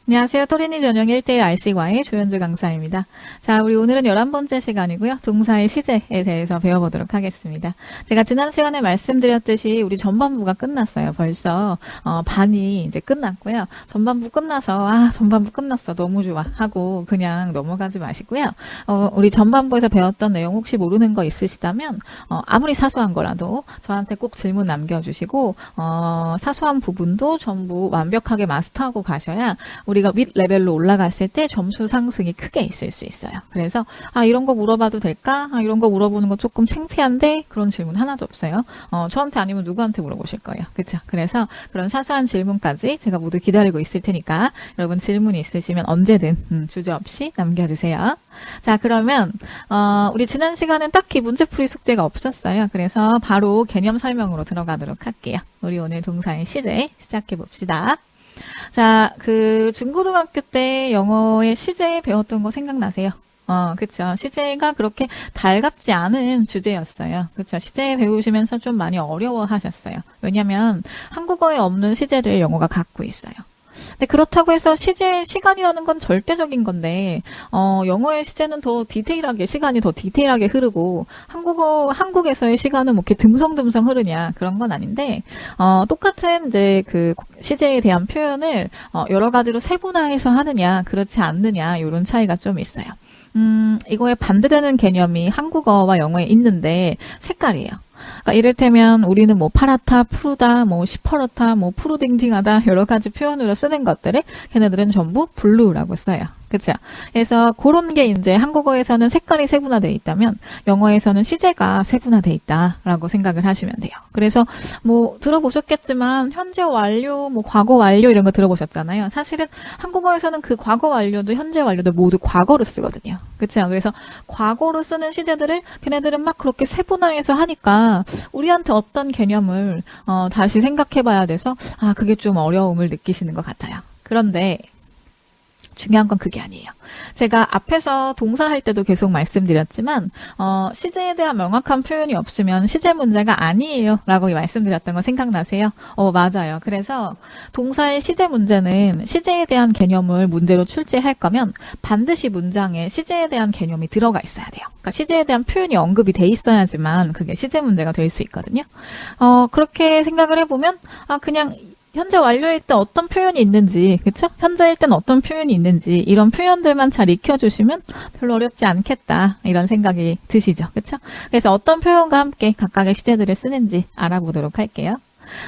안녕하세요. 토리니 전용 1대1 RC과의 조현주 강사입니다. 자, 우리 오늘은 11번째 시간이고요. 동사의 시제에 대해서 배워보도록 하겠습니다. 제가 지난 시간에 말씀드렸듯이 우리 전반부가 끝났어요. 벌써 반이 이제 끝났고요. 전반부 끝나서 전반부 끝났어. 너무 좋아. 하고 그냥 넘어가지 마시고요. 우리 전반부에서 배웠던 내용 혹시 모르는 거 있으시다면 아무리 사소한 거라도 저한테 꼭 질문 남겨주시고 사소한 부분도 전부 완벽하게 마스터하고 가셔야 우리가 윗 레벨로 올라갔을 때 점수 상승이 크게 있을 수 있어요. 그래서 이런 거 물어봐도 될까? 이런 거 물어보는 거 조금 창피한데 그런 질문 하나도 없어요. 저한테 아니면 누구한테 물어보실 거예요. 그렇죠? 그래서 그런 사소한 질문까지 제가 모두 기다리고 있을 테니까 여러분 질문이 있으시면 언제든 주저없이 남겨주세요. 자, 그러면 우리 지난 시간엔 딱히 문제풀이 숙제가 없었어요. 그래서 바로 개념 설명으로 들어가도록 할게요. 우리 오늘 동사의 시제 시작해 봅시다. 자, 중고등학교 때 영어의 시제 배웠던 거 생각나세요? 그쵸. 시제가 그렇게 달갑지 않은 주제였어요. 그쵸. 시제 배우시면서 좀 많이 어려워 하셨어요. 왜냐면 한국어에 없는 시제를 영어가 갖고 있어요. 근데 그렇다고 해서 시간이라는 건 절대적인 건데, 영어의 시제는 시간이 더 디테일하게 흐르고, 한국에서의 시간은 뭐 이렇게 듬성듬성 흐르냐, 그런 건 아닌데, 똑같은 이제 시제에 대한 표현을, 여러 가지로 세분화해서 하느냐, 그렇지 않느냐, 이런 차이가 좀 있어요. 이거에 반대되는 개념이 한국어와 영어에 있는데, 색깔이에요. 그러니까 이를테면 우리는 뭐 파랗다, 푸르다, 뭐 시퍼렇다, 뭐 푸르딩딩하다 여러 가지 표현으로 쓰는 것들을 걔네들은 전부 블루라고 써요. 그렇죠? 그래서 그런 게 이제 한국어에서는 색깔이 세분화되어 있다면 영어에서는 시제가 세분화되어 있다라고 생각을 하시면 돼요. 그래서 뭐 들어보셨겠지만 현재 완료, 뭐 과거 완료 이런 거 들어보셨잖아요. 사실은 한국어에서는 그 과거 완료도 현재 완료도 모두 과거로 쓰거든요. 그렇죠? 그래서 과거로 쓰는 시제들을 걔네들은 막 그렇게 세분화해서 하니까 우리한테 어떤 개념을 다시 생각해 봐야 돼서 그게 좀 어려움을 느끼시는 것 같아요. 그런데 중요한 건 그게 아니에요. 제가 앞에서 동사할 때도 계속 말씀드렸지만 시제에 대한 명확한 표현이 없으면 시제 문제가 아니에요 라고 말씀드렸던 거 생각나세요? 맞아요. 그래서 동사의 시제 문제는 시제에 대한 개념을 문제로 출제할 거면 반드시 문장에 시제에 대한 개념이 들어가 있어야 돼요. 그러니까 시제에 대한 표현이 언급이 돼 있어야지만 그게 시제 문제가 될 수 있거든요. 그렇게 생각을 해보면 그냥 현재 완료일 때 어떤 표현이 있는지, 그쵸? 현재일 때는 어떤 표현이 있는지, 이런 표현들만 잘 익혀주시면 별로 어렵지 않겠다, 이런 생각이 드시죠. 그쵸? 그래서 어떤 표현과 함께 각각의 시제들을 쓰는지 알아보도록 할게요.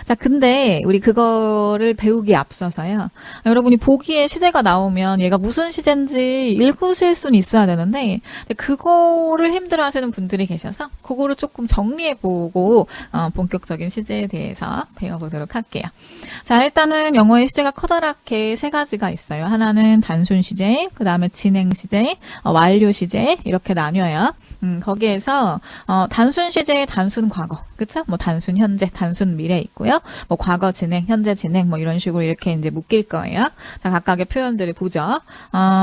자, 근데 우리 그거를 배우기에 앞서서요. 여러분이 보기에 시제가 나오면 얘가 무슨 시제인지 읽으실 수는 있어야 되는데 그거를 힘들어하시는 분들이 계셔서 그거를 조금 정리해보고 본격적인 시제에 대해서 배워보도록 할게요. 자, 일단은 영어의 시제가 커다랗게 세 가지가 있어요. 하나는 단순 시제, 그 다음에 진행 시제, 완료 시제 이렇게 나뉘어요. 거기에서 단순 시제의 단순 과거, 그쵸? 뭐 단순 현재, 단순 미래 있고요. 뭐 과거 진행, 현재 진행, 뭐 이런 식으로 이렇게 이제 묶일 거예요. 자, 각각의 표현들을 보죠.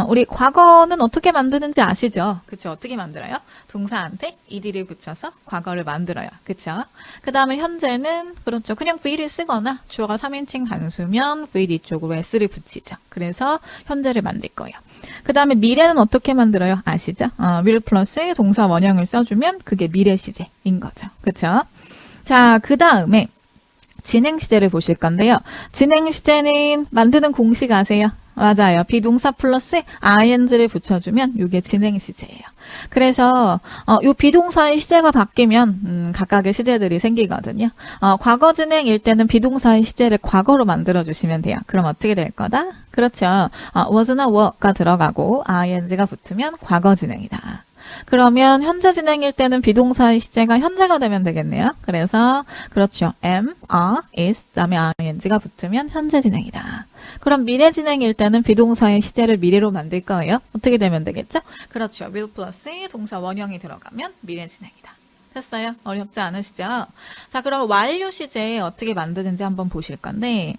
우리 과거는 어떻게 만드는지 아시죠? 그쵸? 어떻게 만들어요? 동사한테 ed를 붙여서 과거를 만들어요. 그쵸? 그 다음에 현재는 그렇죠. 그냥 v를 쓰거나 주어가 3인칭 단수면 v 뒤쪽으로 s를 붙이죠. 그래서 현재를 만들 거예요. 그 다음에 미래는 어떻게 만들어요? 아시죠? will 플러스 동사 원형을 써주면 그게 미래 시제인 거죠. 그쵸? 자, 그 다음에 진행 시제를 보실 건데요. 진행 시제는 만드는 공식 아세요? 맞아요. 비동사 플러스 ing를 붙여주면 이게 진행 시제예요. 그래서 이 비동사의 시제가 바뀌면 각각의 시제들이 생기거든요. 과거 진행일 때는 비동사의 시제를 과거로 만들어주시면 돼요. 그럼 어떻게 될 거다? 그렇죠. was나 were가 들어가고 ing가 붙으면 과거 진행이다. 그러면 현재 진행일 때는 비동사의 시제가 현재가 되면 되겠네요. 그래서 그렇죠. am, are, is, 그다음에 ing가 붙으면 현재 진행이다. 그럼 미래 진행일 때는 비동사의 시제를 미래로 만들 거예요. 어떻게 되면 되겠죠? 그렇죠. will 플러스 동사 원형이 들어가면 미래 진행이다. 됐어요? 어렵지 않으시죠? 자, 그럼 완료 시제 어떻게 만드는지 한번 보실 건데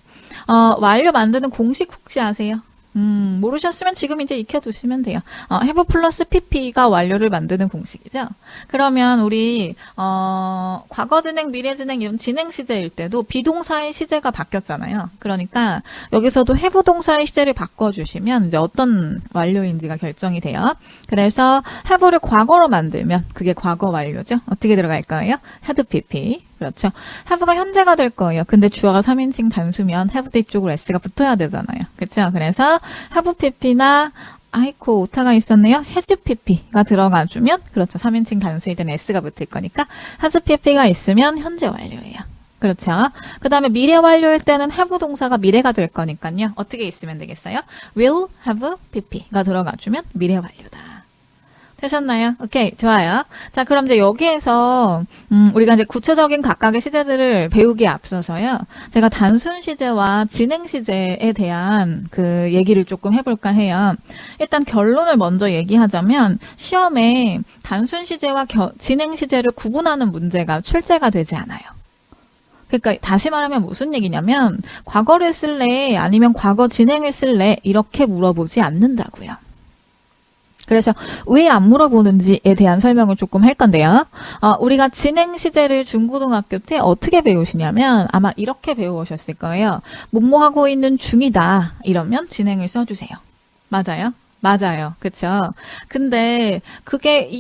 완료 만드는 공식 혹시 아세요? 모르셨으면 지금 이제 익혀두시면 돼요. have 플러스 pp가 완료를 만드는 공식이죠. 그러면 우리 과거 진행, 미래 진행 이런 진행 시제일 때도 비동사의 시제가 바뀌었잖아요. 그러니까 여기서도 have 동사의 시제를 바꿔주시면 이제 어떤 완료인지가 결정이 돼요. 그래서 have를 과거로 만들면 그게 과거 완료죠. 어떻게 들어갈까요? had pp. 그렇죠. have가 현재가 될 거예요. 근데 주어가 3인칭 단수면 have 뒤쪽으로 s가 붙어야 되잖아요. 그렇죠. 그래서 have pp나 아이코 오타가 있었네요. has pp가 들어가주면 그렇죠. 3인칭 단수일 때는 s가 붙을 거니까 has pp가 있으면 현재 완료예요. 그렇죠. 그 다음에 미래 완료일 때는 have 동사가 미래가 될 거니까요. 어떻게 있으면 되겠어요? will have pp가 들어가주면 미래 완료다. 되셨나요? 오케이, 좋아요. 자, 그럼 이제 여기에서 우리가 이제 구체적인 각각의 시제들을 배우기에 앞서서요. 제가 단순 시제와 진행 시제에 대한 그 얘기를 조금 해볼까 해요. 일단 결론을 먼저 얘기하자면 시험에 단순 시제와 진행 시제를 구분하는 문제가 출제가 되지 않아요. 그러니까 다시 말하면 무슨 얘기냐면 과거를 쓸래 아니면 과거 진행을 쓸래 이렇게 물어보지 않는다고요. 그래서 왜 안 물어보는지에 대한 설명을 조금 할 건데요. 우리가 진행 시제를 중고등학교 때 어떻게 배우시냐면 아마 이렇게 배우셨을 거예요. 뭐뭐하고 있는 중이다 이러면 진행을 써주세요. 맞아요? 맞아요. 그쵸? 근데 그게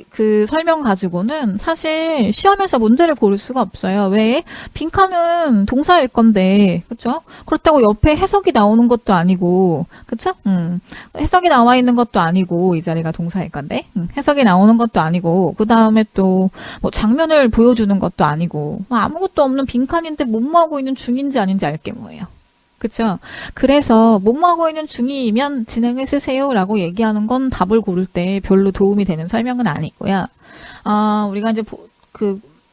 그 설명 가지고는 사실 시험에서 문제를 고를 수가 없어요. 왜? 빈칸은 동사일 건데, 그쵸? 그렇다고 옆에 해석이 나오는 것도 아니고, 그쵸? 해석이 나와 있는 것도 아니고, 이 자리가 동사일 건데, 해석이 나오는 것도 아니고, 그 다음에 또, 뭐 장면을 보여주는 것도 아니고, 아무것도 없는 빈칸인데 뭐뭐하고 있는 중인지 아닌지 알게 뭐예요. 그쵸? 그래서 뭐뭐하고 있는 중이면 진행을 쓰세요라고 얘기하는 건 답을 고를 때 별로 도움이 되는 설명은 아니고요. 우리가 이제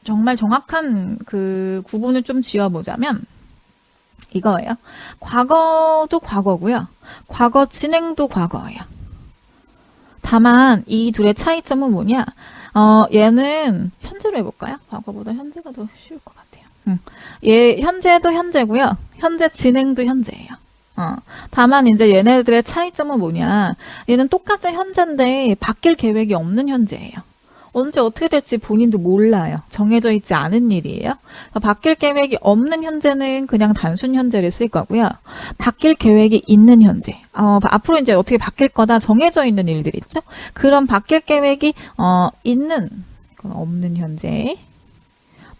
정말 정확한 그 구분을 좀 지어보자면 이거예요. 과거도 과거고요. 과거 진행도 과거예요. 다만 이 둘의 차이점은 뭐냐? 얘는 현재로 해볼까요? 과거보다 현재가 더 쉬울 것 같아요. 얘 현재도 현재고요. 현재 진행도 현재예요. 다만 이제 얘네들의 차이점은 뭐냐? 얘는 똑같은 현재인데 바뀔 계획이 없는 현재예요. 언제 어떻게 될지 본인도 몰라요. 정해져 있지 않은 일이에요. 바뀔 계획이 없는 현재는 그냥 단순 현재를 쓸 거고요. 바뀔 계획이 있는 현재. 앞으로 이제 어떻게 바뀔 거다 정해져 있는 일들 있죠? 그런 바뀔 계획이 있는, 없는 현재.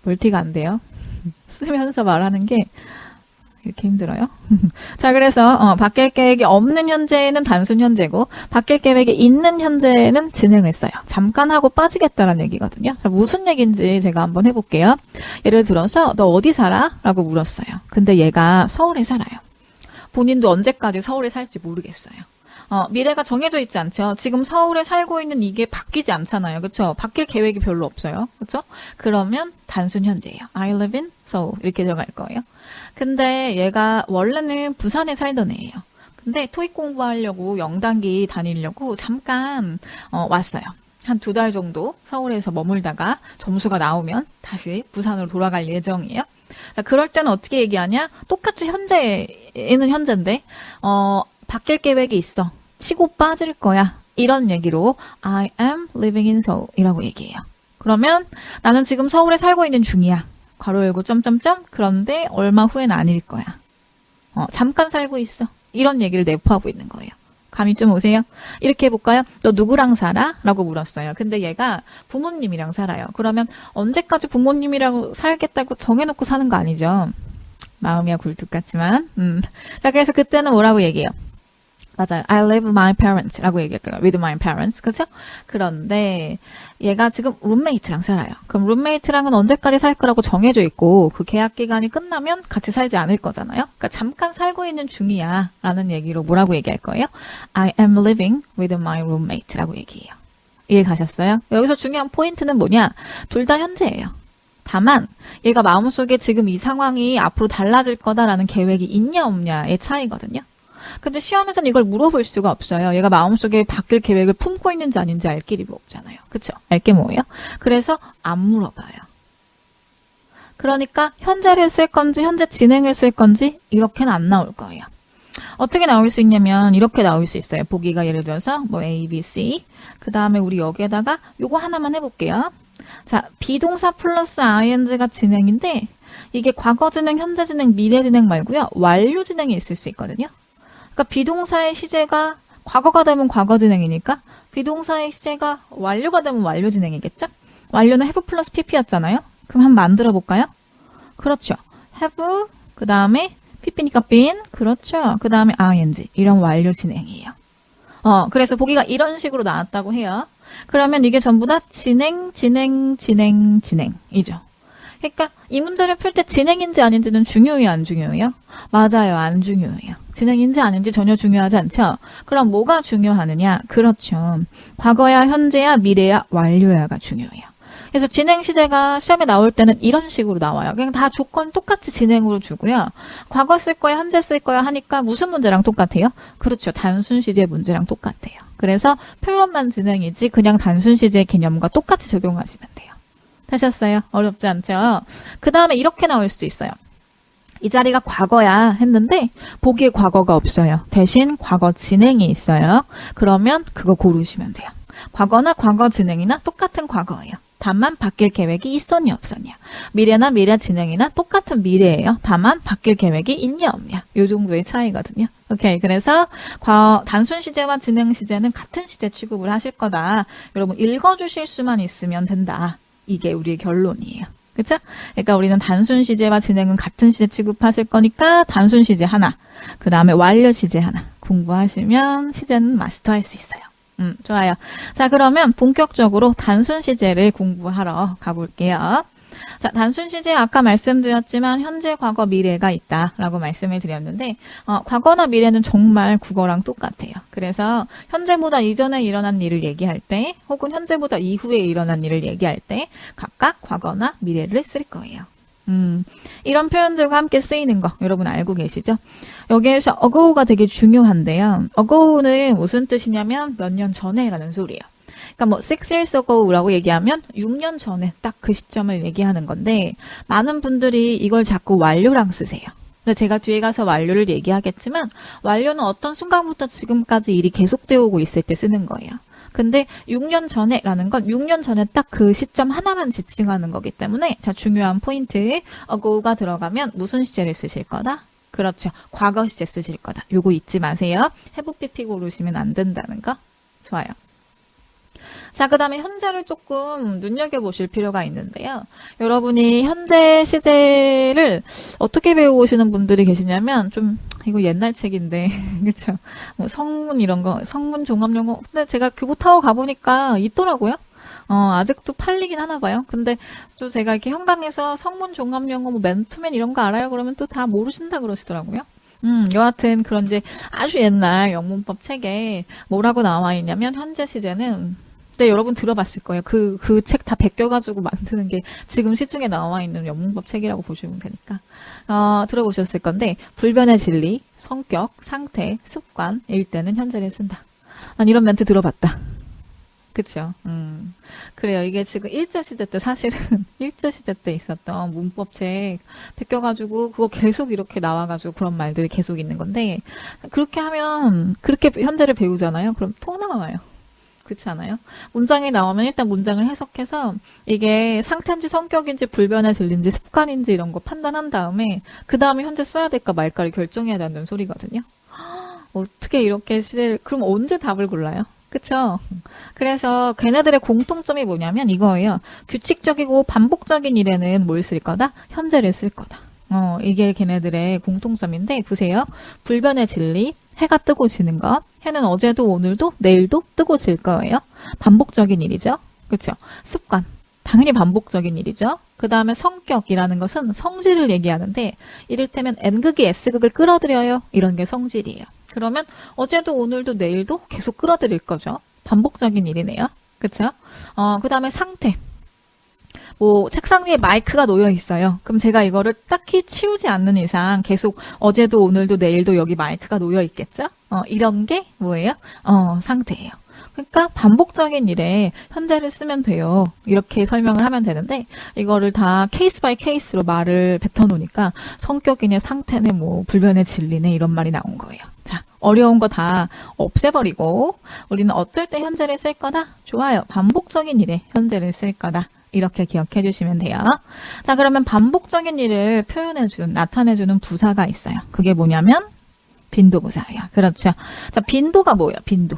멀티가 안 돼요. 쓰면서 말하는 게 이렇게 힘들어요. 자, 그래서 바뀔 계획이 없는 현재는 단순 현재고 바뀔 계획이 있는 현재는 진행을 써요. 잠깐 하고 빠지겠다라는 얘기거든요. 자, 무슨 얘기인지 제가 한번 해볼게요. 예를 들어서 너 어디 살아? 라고 물었어요. 근데 얘가 서울에 살아요. 본인도 언제까지 서울에 살지 모르겠어요. 미래가 정해져 있지 않죠. 지금 서울에 살고 있는 이게 바뀌지 않잖아요. 그렇죠? 바뀔 계획이 별로 없어요. 그렇죠? 그러면 단순 현재예요. I live in Seoul 이렇게 들어갈 거예요. 근데 얘가 원래는 부산에 살던 애예요. 근데 토익 공부하려고 영단기 다니려고 잠깐 왔어요. 한 2달 정도 서울에서 머물다가 점수가 나오면 다시 부산으로 돌아갈 예정이에요. 자, 그럴 때는 어떻게 얘기하냐? 똑같이 현재에는 현재인데 바뀔 계획이 있어. 치고 빠질 거야. 이런 얘기로 I am living in Seoul 이라고 얘기해요. 그러면 나는 지금 서울에 살고 있는 중이야. 괄호 열고 점점점. 그런데 얼마 후엔 아닐 거야. 잠깐 살고 있어. 이런 얘기를 내포하고 있는 거예요. 감이 좀 오세요? 이렇게 해볼까요? 너 누구랑 살아? 라고 물었어요. 근데 얘가 부모님이랑 살아요. 그러면 언제까지 부모님이랑 살겠다고 정해놓고 사는 거 아니죠? 마음이야 굴뚝 같지만. 자, 그래서 그때는 뭐라고 얘기해요? 맞아요. I live with my parents 라고 얘기할까요? with my parents. 그렇죠? 그런데 얘가 지금 룸메이트랑 살아요. 그럼 룸메이트랑은 언제까지 살 거라고 정해져 있고 그 계약 기간이 끝나면 같이 살지 않을 거잖아요. 그러니까 잠깐 살고 있는 중이야 라는 얘기로 뭐라고 얘기할 거예요? I am living with my roommate 라고 얘기해요. 이해 가셨어요? 여기서 중요한 포인트는 뭐냐? 둘 다 현재예요. 다만 얘가 마음속에 지금 이 상황이 앞으로 달라질 거다라는 계획이 있냐 없냐의 차이거든요. 근데 시험에서는 이걸 물어볼 수가 없어요. 얘가 마음속에 바뀔 계획을 품고 있는지 아닌지 알 길이 뭐 없잖아요. 그쵸? 알 게 뭐예요? 그래서 안 물어봐요. 그러니까 현재를 쓸 건지 현재 진행을 쓸 건지 이렇게는 안 나올 거예요. 어떻게 나올 수 있냐면 이렇게 나올 수 있어요. 보기가 예를 들어서 뭐 A, B, C. 그 다음에 우리 여기에다가 요거 하나만 해볼게요. 자, 비동사 플러스 ing가 진행인데 이게 과거 진행, 현재 진행, 미래 진행 말고요. 완료 진행이 있을 수 있거든요. 그러니까 비동사의 시제가 과거가 되면 과거 진행이니까 비동사의 시제가 완료가 되면 완료 진행이겠죠? 완료는 have 플러스 pp였잖아요. 그럼 한번 만들어 볼까요? 그렇죠. have 그 다음에 pp니까 been 그렇죠. 그 다음에 ing 이런 완료 진행이에요. 그래서 보기가 이런 식으로 나왔다고 해요. 그러면 이게 전부 다 진행이죠. 그러니까 이 문제를 풀 때 진행인지 아닌지는 중요해요, 안 중요해요? 맞아요, 안 중요해요. 진행인지 아닌지 전혀 중요하지 않죠? 그럼 뭐가 중요하느냐? 그렇죠. 과거야, 현재야, 미래야, 완료야가 중요해요. 그래서 진행 시제가 시험에 나올 때는 이런 식으로 나와요. 그냥 다 조건 똑같이 진행으로 주고요. 과거 쓸 거야, 현재 쓸 거야 하니까 무슨 문제랑 똑같아요? 그렇죠. 단순 시제 문제랑 똑같아요. 그래서 표현만 진행이지 그냥 단순 시제 개념과 똑같이 적용하시면 돼요. 되셨어요? 어렵지 않죠? 그 다음에 이렇게 나올 수도 있어요. 이 자리가 과거야 했는데 보기에 과거가 없어요. 대신 과거 진행이 있어요. 그러면 그거 고르시면 돼요. 과거나 과거 진행이나 똑같은 과거예요. 다만 바뀔 계획이 있었냐 없었냐. 미래나 미래 진행이나 똑같은 미래예요. 다만 바뀔 계획이 있냐 없냐. 이 정도의 차이거든요. 오케이. 그래서 단순 시제와 진행 시제는 같은 시제 취급을 하실 거다. 여러분 읽어주실 수만 있으면 된다. 이게 우리의 결론이에요. 그쵸? 그러니까 우리는 단순 시제와 진행은 같은 시제 취급하실 거니까 단순 시제 하나, 그 다음에 완료 시제 하나 공부하시면 시제는 마스터할 수 있어요. 좋아요. 자, 그러면 본격적으로 단순 시제를 공부하러 가볼게요. 자, 단순 시제 아까 말씀드렸지만 현재, 과거, 미래가 있다라고 말씀을 드렸는데 과거나 미래는 정말 국어랑 똑같아요. 그래서 현재보다 이전에 일어난 일을 얘기할 때 혹은 현재보다 이후에 일어난 일을 얘기할 때 각각 과거나 미래를 쓸 거예요. 이런 표현들과 함께 쓰이는 거 여러분 알고 계시죠? 여기에서 ago가 되게 중요한데요. ago는 무슨 뜻이냐면 몇 년 전에라는 소리예요. 그러니까 뭐 6 years ago라고 얘기하면 6년 전에 딱 그 시점을 얘기하는 건데 많은 분들이 이걸 자꾸 완료랑 쓰세요. 근데 제가 뒤에 가서 완료를 얘기하겠지만 완료는 어떤 순간부터 지금까지 일이 계속되어 오고 있을 때 쓰는 거예요. 근데 6년 전에라는 건 6년 전에 딱 그 시점 하나만 지칭하는 거기 때문에 자 중요한 포인트 ago가 들어가면 무슨 시제를 쓰실 거다? 그렇죠. 과거 시제 쓰실 거다. 요거 잊지 마세요. have pp 고르시면 안 된다는 거. 좋아요. 자, 그 다음에 현재를 조금 눈여겨보실 필요가 있는데요. 여러분이 현재 시제를 어떻게 배우시는 분들이 계시냐면 좀 이거 옛날 책인데 그쵸? 뭐 성문 이런 거, 성문 종합용어. 근데 제가 교보 타고 가보니까 있더라고요. 아직도 팔리긴 하나 봐요. 근데 또 제가 이렇게 현강에서 성문 종합용어 뭐 맨투맨 이런 거 알아요? 그러면 또 다 모르신다 그러시더라고요. 여하튼 그런 이제 아주 옛날 영문법 책에 뭐라고 나와 있냐면 현재 시제는 네, 여러분 들어봤을 거예요. 그 책 다 베껴가지고 만드는 게 지금 시중에 나와 있는 영문법 책이라고 보시면 되니까. 들어보셨을 건데, 불변의 진리, 성격, 상태, 습관일 때는 현재를 쓴다. 난 이런 멘트 들어봤다. 그쵸? 그래요. 이게 지금 일제시대 때 사실은 일제시대 때 있었던 문법책 베껴가지고 그거 계속 이렇게 나와가지고 그런 말들이 계속 있는 건데, 그렇게 하면, 그렇게 현재를 배우잖아요? 그럼 또 나와요. 그렇지 않아요? 문장이 나오면 일단 문장을 해석해서 이게 상태인지 성격인지 불변의 진리인지 습관인지 이런 거 판단한 다음에 그 다음에 현재 써야 될까 말까를 결정해야 된다는 소리거든요. 어떻게 이렇게 그럼 언제 답을 골라요? 그쵸? 그래서 걔네들의 공통점이 뭐냐면 이거예요. 규칙적이고 반복적인 일에는 뭘 쓸 거다? 현재를 쓸 거다. 이게 걔네들의 공통점인데 보세요. 불변의 진리, 해가 뜨고 지는 것. 해는 어제도 오늘도 내일도 뜨고 질 거예요. 반복적인 일이죠. 그렇죠? 습관. 당연히 반복적인 일이죠. 그 다음에 성격이라는 것은 성질을 얘기하는데 이를테면 N극이 S극을 끌어들여요. 이런 게 성질이에요. 그러면 어제도 오늘도 내일도 계속 끌어들일 거죠. 반복적인 일이네요. 그렇죠? 그 다음에 상태. 뭐 책상 위에 마이크가 놓여 있어요. 그럼 제가 이거를 딱히 치우지 않는 이상 계속 어제도 오늘도 내일도 여기 마이크가 놓여 있겠죠? 이런 게 뭐예요? 상태예요. 그러니까 반복적인 일에 현재를 쓰면 돼요. 이렇게 설명을 하면 되는데 이거를 다 케이스 바이 케이스로 말을 뱉어놓으니까 성격이네, 상태네, 뭐 불변의 진리네 이런 말이 나온 거예요. 자, 어려운 거 다 없애버리고 우리는 어떨 때 현재를 쓸 거다? 좋아요. 반복적인 일에 현재를 쓸 거다. 이렇게 기억해 주시면 돼요. 자, 그러면 반복적인 일을 표현해주는, 나타내주는 부사가 있어요. 그게 뭐냐면 빈도부사예요. 그렇죠. 자, 빈도가 뭐예요? 빈도.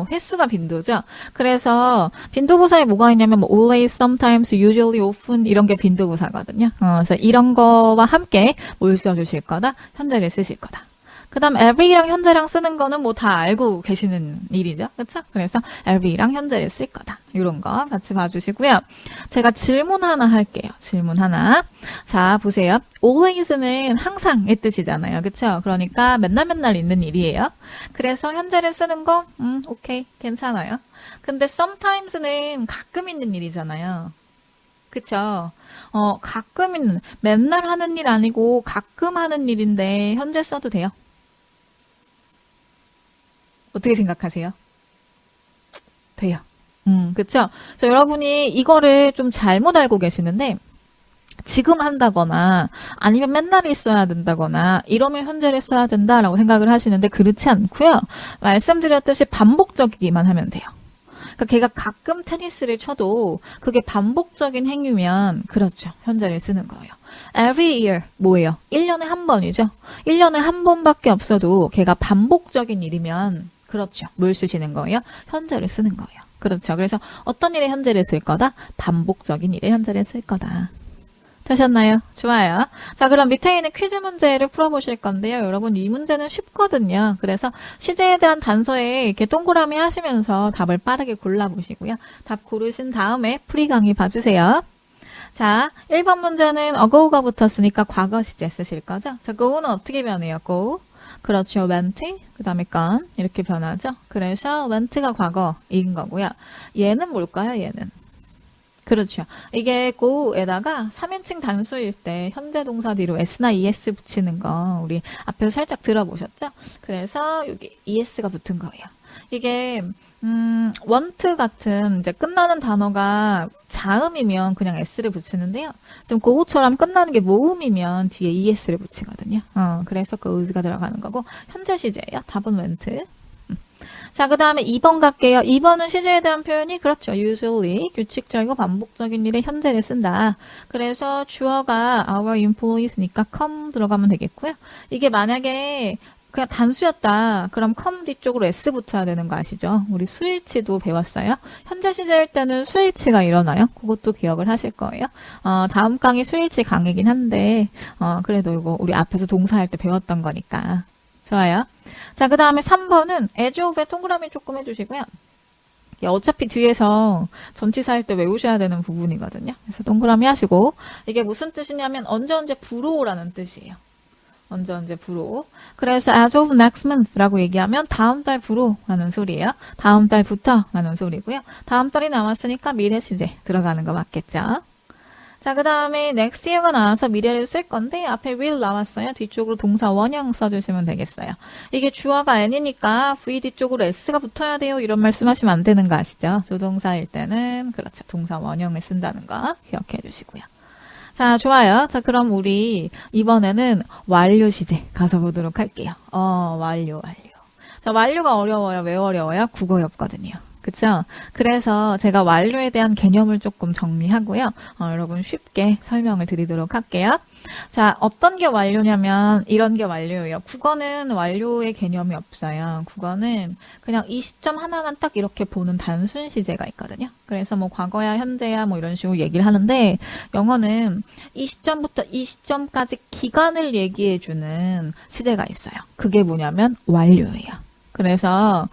횟수가 빈도죠. 그래서 빈도부사에 뭐가 있냐면 뭐 always, sometimes, usually, often 이런 게 빈도부사거든요. 그래서 이런 거와 함께 뭘 써주실 거다? 현재를 쓰실 거다. 그 다음 every랑 현재랑 쓰는 거는 뭐 다 알고 계시는 일이죠. 그렇죠? 그래서 every랑 현재를 쓸 거다. 이런 거 같이 봐주시고요. 제가 질문 하나 할게요. 질문 하나. 자, 보세요. always는 항상의 뜻이잖아요. 그렇죠? 그러니까 맨날 있는 일이에요. 그래서 현재를 쓰는 거 오케이. 괜찮아요. 근데 sometimes는 가끔 있는 일이잖아요. 그쵸? 가끔 있는, 맨날 하는 일 아니고 가끔 하는 일인데 현재 써도 돼요? 어떻게 생각하세요? 돼요. 그쵸? 여러분이 이거를 좀 잘못 알고 계시는데, 지금 한다거나, 아니면 맨날 있어야 된다거나, 이러면 현재를 써야 된다라고 생각을 하시는데, 그렇지 않고요. 말씀드렸듯이 반복적이기만 하면 돼요. 그러니까 걔가 가끔 테니스를 쳐도, 그게 반복적인 행위면, 그렇죠. 현재를 쓰는 거예요. Every year, 뭐예요? 1년에 한 번이죠? 1년에 한 번밖에 없어도, 걔가 반복적인 일이면, 그렇죠. 뭘 쓰시는 거예요? 현재를 쓰는 거예요. 그렇죠. 그래서 어떤 일에 현재를 쓸 거다? 반복적인 일에 현재를 쓸 거다. 되셨나요? 좋아요. 자, 그럼 밑에 있는 퀴즈 문제를 풀어보실 건데요. 여러분, 이 문제는 쉽거든요. 그래서 시제에 대한 단서에 이렇게 동그라미 하시면서 답을 빠르게 골라보시고요. 답 고르신 다음에 풀이 강의 봐주세요. 자, 1번 문제는 ago가 붙었으니까 과거 시제 쓰실 거죠? 자, go는 어떻게 변해요? go. 그렇죠. went, 그 다음에 gone 이렇게 변하죠. 그래서 went가 과거인 거고요. 얘는 뭘까요? 얘는. 그렇죠. 이게 go에다가 3인칭 단수일 때 현재 동사 뒤로 s나 es 붙이는 거 우리 앞에서 살짝 들어보셨죠? 그래서 여기 es가 붙은 거예요. 이게 want 같은 이제 끝나는 단어가 자음이면 그냥 s를 붙이는데요. 지금 go처럼 끝나는 게 모음이면 뒤에 es를 붙이거든요. 그래서 goes가 들어가는 거고 현재 시제예요. 답은 went. 자, 그 다음에 2번 갈게요. 2번은 시제에 대한 표현이 그렇죠. usually 규칙적이고 반복적인 일에 현재를 쓴다. 그래서 주어가 our employees니까 come 들어가면 되겠고요. 이게 만약에 그냥 단수였다. 그럼 come 뒤쪽으로 s 붙어야 되는 거 아시죠? 우리 수일치도 배웠어요. 현재 시제일 때는 수일치가 일어나요. 그것도 기억을 하실 거예요. 다음 강의 수일치 강의긴 한데 그래도 이거 우리 앞에서 동사할 때 배웠던 거니까. 좋아요. 자, 그 다음에 3번은 as of에 동그라미 조금 해주시고요. 어차피 뒤에서 전치사 할 때 외우셔야 되는 부분이거든요. 그래서 동그라미 하시고 이게 무슨 뜻이냐면 언제 불어라는 뜻이에요. 언제 불어. 그래서 as of next month라고 얘기하면 다음 달 불어라는 소리예요. 다음 달부터라는 소리고요. 다음 달이 나왔으니까 미래 시제 들어가는 거 맞겠죠? 자, 그 다음에 next year가 나와서 미래를 쓸 건데 앞에 will 나왔어요. 뒤쪽으로 동사 원형 써주시면 되겠어요. 이게 주어가 n이니까 v 뒤쪽으로 s가 붙어야 돼요. 이런 말씀하시면 안 되는 거 아시죠? 조동사일 때는 그렇죠. 동사 원형을 쓴다는 거 기억해 주시고요. 자, 좋아요. 자, 그럼 우리 이번에는 완료 시제 가서 보도록 할게요. 완료. 자, 완료가 어려워요. 왜 어려워요? 국어였거든요. 그쵸? 그래서 제가 완료에 대한 개념을 조금 정리하고요. 여러분 쉽게 설명을 드리도록 할게요. 자, 어떤 게 완료냐면 이런 게 완료예요. 국어는 완료의 개념이 없어요. 국어는 그냥 이 시점 하나만 딱 이렇게 보는 단순 시제가 있거든요. 그래서 뭐 과거야, 현재야 뭐 이런 식으로 얘기를 하는데 영어는 이 시점부터 이 시점까지 기간을 얘기해주는 시제가 있어요. 그게 뭐냐면 완료예요. 그래서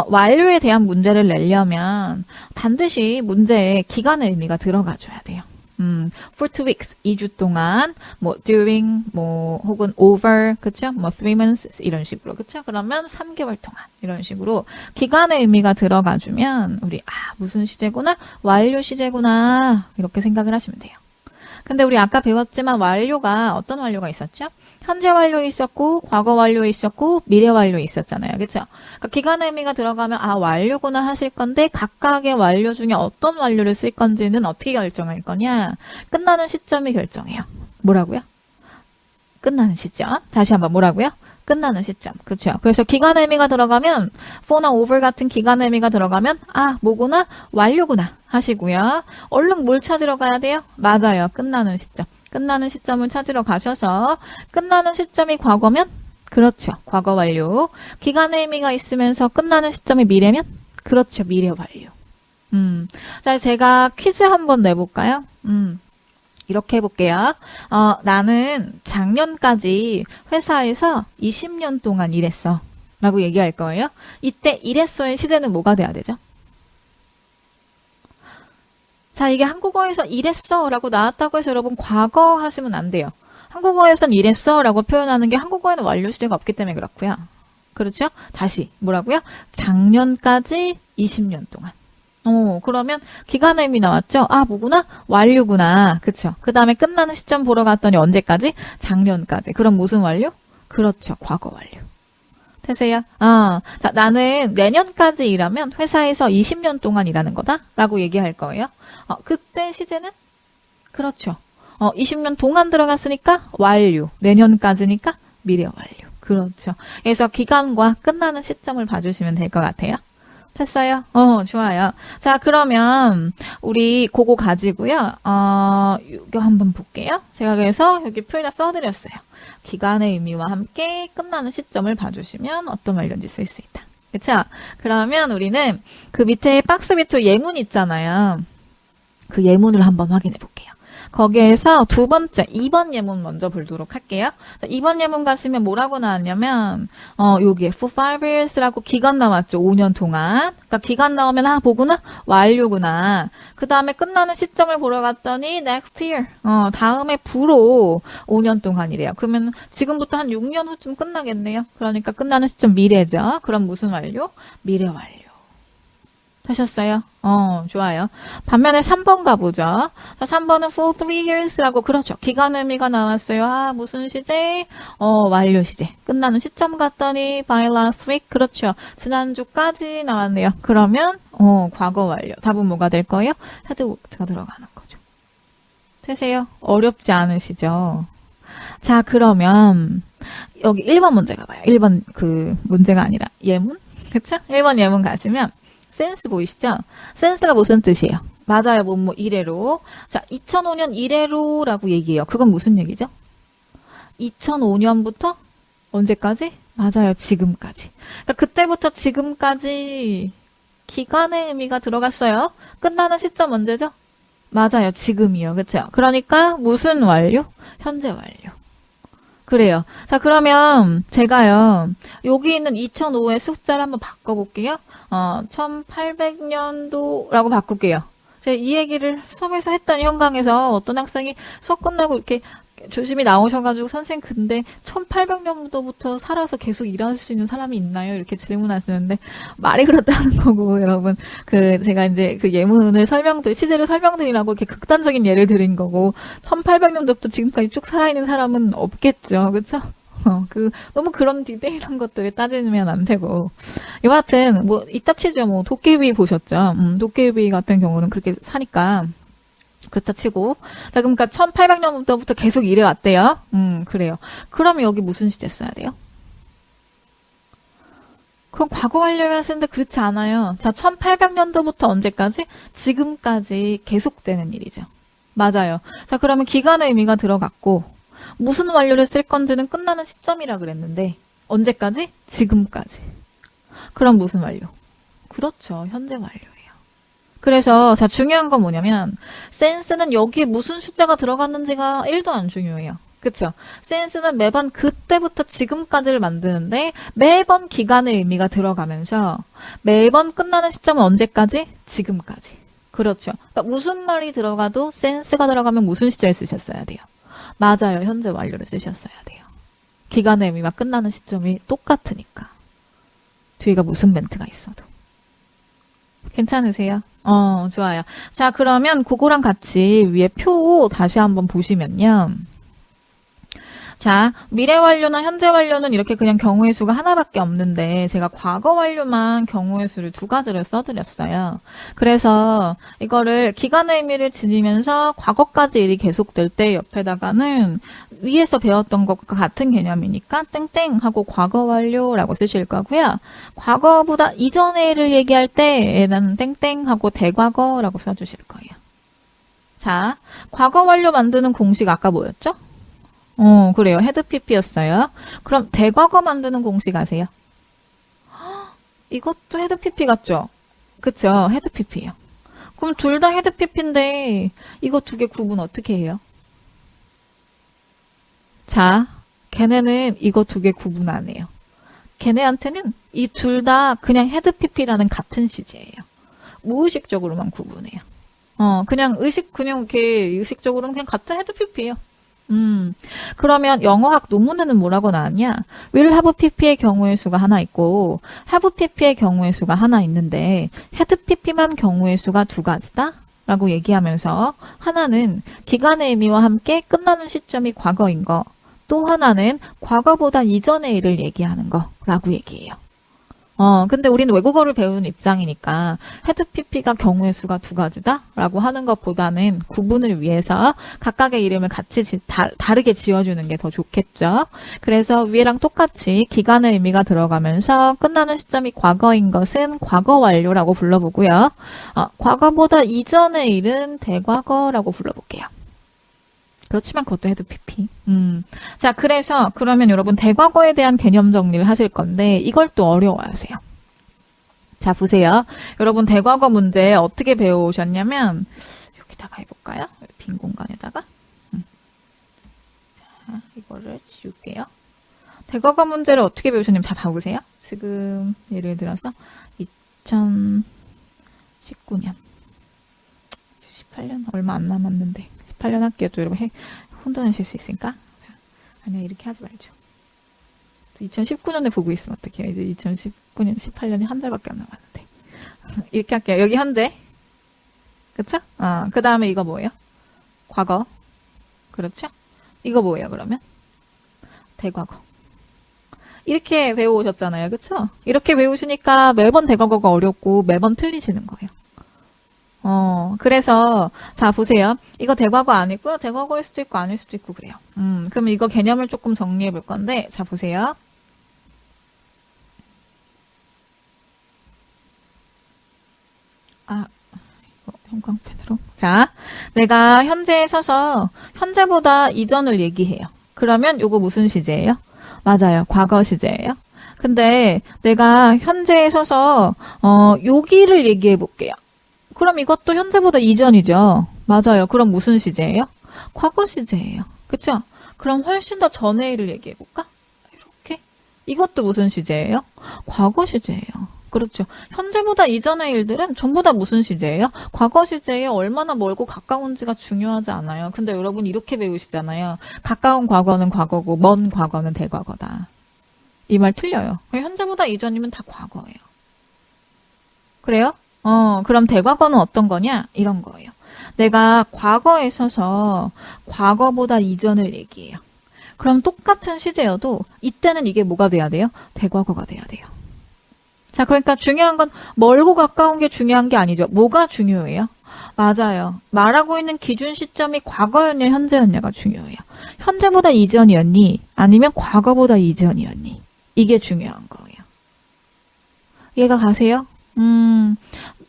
완료에 대한 문제를 내려면 반드시 문제에 기간의 의미가 들어가줘야 돼요. for 2 weeks, 2주 동안, 뭐 during, 뭐 혹은 over, 그쵸? 뭐 3 months 이런 식으로, 그쵸? 그러면 3개월 동안 이런 식으로 기간의 의미가 들어가주면 우리 무슨 시제구나? 완료 시제구나 이렇게 생각을 하시면 돼요. 근데 우리 아까 배웠지만 완료가 어떤 완료가 있었죠? 현재 완료 있었고, 과거 완료 있었고, 미래 완료 있었잖아요. 그쵸? 그러니까 기간의 의미가 들어가면, 아, 완료구나 하실 건데, 각각의 완료 중에 어떤 완료를 쓸 건지는 어떻게 결정할 거냐? 끝나는 시점이 결정해요. 뭐라고요? 끝나는 시점. 다시 한번 뭐라고요? 끝나는 시점. 그렇죠. 그래서 기간 의미가 들어가면 for나 over 같은 기간 의미가 들어가면 아, 뭐구나? 완료구나 하시고요. 얼른 뭘 찾으러 가야 돼요? 맞아요. 끝나는 시점. 끝나는 시점을 찾으러 가셔서 끝나는 시점이 과거면 그렇죠. 과거 완료. 기간 의미가 있으면서 끝나는 시점이 미래면 그렇죠. 미래 완료. 자, 제가 퀴즈 한번 내볼까요? 이렇게 해볼게요. 나는 작년까지 회사에서 20년 동안 일했어. 라고 얘기할 거예요. 이때 일했어의 시제는 뭐가 돼야 되죠? 자, 이게 한국어에서 일했어 라고 나왔다고 해서 여러분 과거 하시면 안 돼요. 한국어에선 일했어 라고 표현하는 게 한국어에는 완료 시제가 없기 때문에 그렇고요. 그렇죠? 다시 뭐라고요? 작년까지 20년 동안. 그러면 기간 의미 나왔죠? 아, 뭐구나? 완료구나. 그쵸? 그 다음에 끝나는 시점 보러 갔더니 언제까지? 작년까지. 그럼 무슨 완료? 그렇죠. 과거 완료. 되세요? 자, 나는 내년까지 일하면 회사에서 20년 동안 일하는 거다? 라고 얘기할 거예요. 그때 시제는? 그렇죠. 20년 동안 들어갔으니까 완료. 내년까지니까 미래 완료. 그렇죠. 그래서 기간과 끝나는 시점을 봐주시면 될 것 같아요. 됐어요? 좋아요. 자, 그러면 우리 그거 가지고요. 이거 한번 볼게요. 제가 그래서 여기 표에다 써드렸어요. 기간의 의미와 함께 끝나는 시점을 봐주시면 어떤 완료인지 쓸 수 있다. 그쵸? 그러면 우리는 그 밑에 박스 밑에 예문 있잖아요. 그 예문을 한번 확인해 볼게요. 거기에서 두 번째, 2번 예문 먼저 보도록 할게요. 2번 예문 가시면 뭐라고 나왔냐면, 여기에 for 5 years라고 기간 나왔죠. 5년 동안. 그러니까 기간 나오면, 아, 뭐구나? 완료구나. 그 다음에 끝나는 시점을 보러 갔더니, next year. 다음에 부로 5년 동안이래요. 그러면 지금부터 한 6년 후쯤 끝나겠네요. 그러니까 끝나는 시점 미래죠. 그럼 무슨 완료? 미래 완료. 하셨어요? 좋아요. 반면에 3번 가보죠. 자, 3번은 for 3 years라고, 그렇죠. 기간 의미가 나왔어요. 아, 무슨 시제? 완료 시제. 끝나는 시점 갔더니 by last week. 그렇죠. 지난주까지 나왔네요. 그러면, 과거 완료. 답은 뭐가 될 거예요? had worked가 들어가는 거죠. 되세요? 어렵지 않으시죠? 자, 그러면, 여기 1번 문제 가봐요. 1번 그 문제가 아니라 예문? 그쵸? 1번 예문 가시면, 센스 보이시죠? 센스가 무슨 뜻이에요? 맞아요. 뭐 이래로. 자, 2005년 이래로라고 얘기해요. 그건 무슨 얘기죠? 2005년부터 언제까지? 맞아요. 지금까지. 그러니까 그때부터 지금까지 기간의 의미가 들어갔어요. 끝나는 시점 언제죠? 맞아요. 지금이요. 그렇죠? 그러니까 무슨 완료? 현재 완료. 그래요. 자, 그러면 제가요, 여기 있는 2005의 숫자를 한번 바꿔볼게요. 1800년도라고 바꿀게요. 제가 이 얘기를 수업에서 했던 현강에서 어떤 학생이 수업 끝나고 이렇게 조심히 나오셔가지고 선생님 근데 1800년도부터 살아서 계속 일할 수 있는 사람이 있나요? 이렇게 질문하시는데 말이 그렇다는 거고 여러분 제가 이제 그 예문을 시제를 설명드리라고 이렇게 극단적인 예를 드린 거고 1800년도부터 지금까지 쭉 살아있는 사람은 없겠죠. 그쵸? 너무 그런 디테일한 것들을 따지면 안 되고. 여하튼, 이따 치죠. 도깨비 보셨죠? 도깨비 같은 경우는 그렇게 사니까. 그렇다 치고. 자, 그러니까 1800년부터 계속 일해왔대요. 그래요. 그럼 여기 무슨 시제 써야 돼요? 그럼 과거 완료해야 쓰는데 그렇지 않아요. 자, 1800년도부터 언제까지? 지금까지 계속되는 일이죠. 맞아요. 자, 그러면 기간의 의미가 들어갔고, 무슨 완료를 쓸 건지는 끝나는 시점이라 그랬는데, 언제까지? 지금까지. 그럼 무슨 완료? 그렇죠. 현재 완료예요. 그래서 자 중요한 건 뭐냐면 센스는 여기에 무슨 숫자가 들어갔는지가 1도 안 중요해요. 그쵸? 센스는 매번 그때부터 지금까지를 만드는데 매번 기간의 의미가 들어가면서 매번 끝나는 시점은 언제까지? 지금까지. 그렇죠. 그러니까 무슨 말이 들어가도 센스가 들어가면 무슨 시제를 쓰셨어야 돼요? 맞아요. 현재 완료를 쓰셨어야 돼요. 기간의 의미와 끝나는 시점이 똑같으니까. 뒤가 무슨 멘트가 있어도. 괜찮으세요? 좋아요. 자, 그러면 그거랑 같이 위에 표 다시 한번 보시면요. 자, 미래 완료나 현재 완료는 이렇게 그냥 경우의 수가 하나밖에 없는데 제가 과거 완료만 경우의 수를 두 가지를 써드렸어요. 그래서 이거를 기간의 의미를 지니면서 과거까지 일이 계속될 때 옆에다가는 위에서 배웠던 것과 같은 개념이니까 땡땡 하고 과거 완료라고 쓰실 거고요. 과거보다 이전의 일을 얘기할 때 얘는 땡땡 하고 대과거라고 써주실 거예요. 자, 과거 완료 만드는 공식 아까 뭐였죠? 그래요. 헤드 PP였어요. 그럼 대과거 만드는 공식 아세요? 이것도 헤드 PP 같죠? 그쵸? 헤드 PP예요. 그럼 둘 다 헤드 PP인데 이거 두 개 구분 어떻게 해요? 자, 걔네는 이거 두 개 구분 안 해요. 걔네한테는 이 둘 다 그냥 헤드 PP라는 같은 시제예요. 무의식적으로만 구분해요. 그냥 그냥 이렇게 의식적으로는 그냥 같은 헤드 PP예요. 그러면 영어학 논문에는 뭐라고 나왔냐? will have pp의 경우의 수가 하나 있고 have pp의 경우의 수가 하나 있는데 had pp만 경우의 수가 두 가지다? 라고 얘기하면서 하나는 기간의 의미와 함께 끝나는 시점이 과거인 거, 또 하나는 과거보다 이전의 일을 얘기하는 거라고 얘기해요. 근데 우리는 외국어를 배우는 입장이니까 헤드 PP가 경우의 수가 두 가지다? 라고 하는 것보다는 구분을 위해서 각각의 이름을 같이 다르게 지어주는 게 더 좋겠죠. 그래서 위에랑 똑같이 기간의 의미가 들어가면서 끝나는 시점이 과거인 것은 과거 완료라고 불러보고요. 과거보다 이전의 일은 대과거라고 불러볼게요. 그렇지만 그것도 헤드 PP. 자, 그래서 그러면 여러분 대과거에 대한 개념 정리를 하실 건데 이걸 또 어려워하세요. 자, 보세요. 여러분 대과거 문제 어떻게 배워오셨냐면 여기다가 해볼까요? 빈 공간에다가. 자, 이거를 지울게요. 대과거 문제를 어떻게 배우셨냐면 자, 봐보세요. 지금 예를 들어서 2019년 18년 얼마 안 남았는데 18년 할게요. 또 여러분 혼돈하실 수 있으니까. 아니야, 이렇게 하지 말죠. 2019년에 보고 있으면 어떡해요. 이제 2019년, 18년이 한 달밖에 안 남았는데. 이렇게 할게요. 여기 현재. 그쵸? 그 다음에 이거 뭐예요? 과거. 그렇죠? 이거 뭐예요, 그러면? 대과거. 이렇게 배워오셨잖아요. 그쵸? 이렇게 배우시니까 매번 대과거가 어렵고 매번 틀리시는 거예요. 그래서, 자, 보세요. 이거 대과거 아니고요. 대과거일 수도 있고 아닐 수도 있고 그래요. 그럼 이거 개념을 조금 정리해 볼 건데, 자, 보세요. 이거 형광펜으로. 자, 내가 현재에 서서 현재보다 이전을 얘기해요. 그러면 요거 무슨 시제예요? 맞아요. 과거 시제예요. 근데 내가 현재에 서서, 여기를 얘기해 볼게요. 그럼 이것도 현재보다 이전이죠. 맞아요. 그럼 무슨 시제예요? 과거 시제예요. 그쵸? 그럼 훨씬 더 전의 일을 얘기해볼까? 이렇게. 이것도 무슨 시제예요? 과거 시제예요. 그렇죠. 현재보다 이전의 일들은 전부 다 무슨 시제예요? 과거 시제에 얼마나 멀고 가까운지가 중요하지 않아요. 근데 여러분 이렇게 배우시잖아요. 가까운 과거는 과거고 먼 과거는 대과거다. 이 말 틀려요. 현재보다 이전이면 다 과거예요. 그래요? 그럼 대과거는 어떤 거냐? 이런 거예요. 내가 과거에 서서 과거보다 이전을 얘기해요. 그럼 똑같은 시제여도 이때는 이게 뭐가 돼야 돼요? 대과거가 돼야 돼요. 자, 그러니까 중요한 건 멀고 가까운 게 중요한 게 아니죠. 뭐가 중요해요? 맞아요. 말하고 있는 기준 시점이 과거였냐 현재였냐가 중요해요. 현재보다 이전이었니? 아니면 과거보다 이전이었니? 이게 중요한 거예요. 이해가 가세요?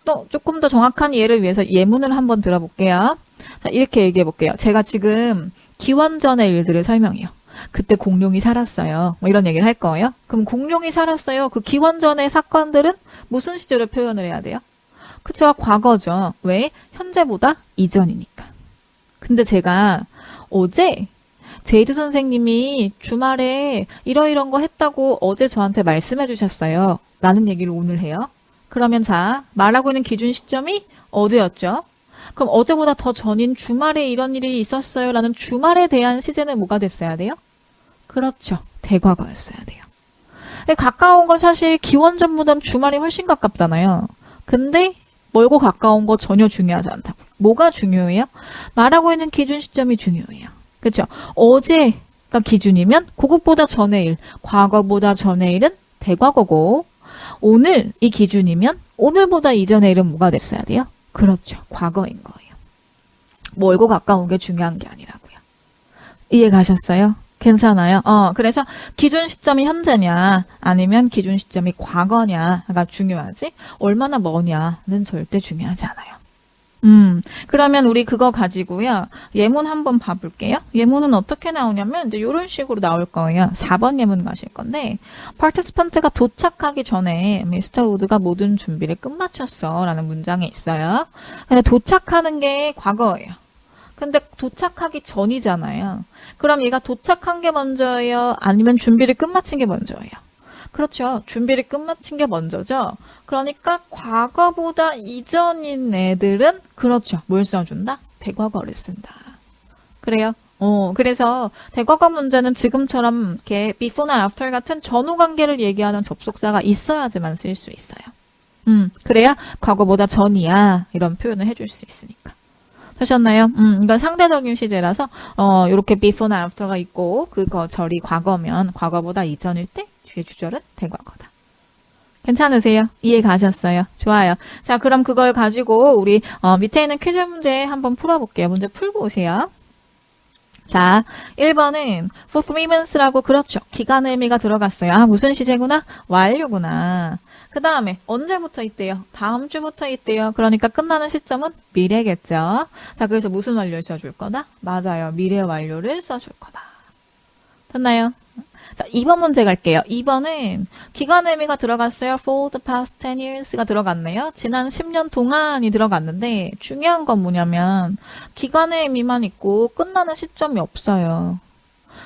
또 조금 더 정확한 예를 위해서 예문을 한번 들어볼게요. 자, 이렇게 얘기해 볼게요. 제가 지금 기원전의 일들을 설명해요. 그때 공룡이 살았어요. 뭐 이런 얘기를 할 거예요. 그럼 공룡이 살았어요. 그 기원전의 사건들은 무슨 시제로 표현을 해야 돼요? 그쵸? 과거죠. 왜? 현재보다 이전이니까. 근데 제가 어제 제이드 선생님이 주말에 이러이런 거 했다고 어제 저한테 말씀해 주셨어요. 라는 얘기를 오늘 해요. 그러면 자, 말하고 있는 기준 시점이 어제였죠. 그럼 어제보다 더 전인 주말에 이런 일이 있었어요. 라는 주말에 대한 시제는 뭐가 됐어야 돼요? 그렇죠. 대과거였어야 돼요. 가까운 건 사실 기원전보단 주말이 훨씬 가깝잖아요. 근데 멀고 가까운 거 전혀 중요하지 않다고. 뭐가 중요해요? 말하고 있는 기준 시점이 중요해요. 그렇죠? 어제 그러니까 기준이면 그것보다 전의 일, 과거보다 전의 일은 대과거고 오늘 이 기준이면 오늘보다 이전의 일은 뭐가 됐어야 돼요? 그렇죠. 과거인 거예요. 멀고 가까운 게 중요한 게 아니라고요. 이해 가셨어요? 괜찮아요? 그래서 기준 시점이 현재냐 아니면 기준 시점이 과거냐가 중요하지 얼마나 머냐는 절대 중요하지 않아요. 그러면 우리 그거 가지고요. 예문 한번 봐볼게요. 예문은 어떻게 나오냐면 이제 이런 식으로 나올 거예요. 4번 예문 가실 건데 participant가 도착하기 전에 미스터 우드가 모든 준비를 끝마쳤어 라는 문장이 있어요. 근데 도착하는 게 과거예요. 근데 도착하기 전이잖아요. 그럼 얘가 도착한 게 먼저예요? 아니면 준비를 끝마친 게 먼저예요? 그렇죠. 준비를 끝마친 게 먼저죠. 그러니까 과거보다 이전인 애들은 그렇죠. 뭘 써준다? 대과거를 쓴다. 그래요? 그래서 대과거 문제는 지금처럼 이렇게 before나 after 같은 전후 관계를 얘기하는 접속사가 있어야지만 쓸 수 있어요. 그래야 과거보다 전이야 이런 표현을 해줄 수 있으니까. 되셨나요? 이건 상대적인 시제라서 이렇게 before나 after가 있고 그거 절이 과거면 과거보다 이전일 때 뒤에 주절은 대과거다. 괜찮으세요? 이해 가셨어요? 좋아요. 자, 그럼 그걸 가지고 우리 밑에 있는 퀴즈 문제 한번 풀어볼게요. 문제 풀고 오세요. 자, 1번은 for 3 months라고 그렇죠. 기간의 의미가 들어갔어요. 아, 무슨 시제구나? 완료구나. 그 다음에 언제부터 있대요? 다음 주부터 있대요. 그러니까 끝나는 시점은 미래겠죠. 자, 그래서 무슨 완료를 써줄 거다? 맞아요. 미래 완료를 써줄 거다. 됐나요? 자, 2번 문제 갈게요. 2번은 기간의 의미가 들어갔어요. For the past 10 years가 들어갔네요. 지난 10년 동안이 들어갔는데 중요한 건 뭐냐면 기간의 의미만 있고 끝나는 시점이 없어요.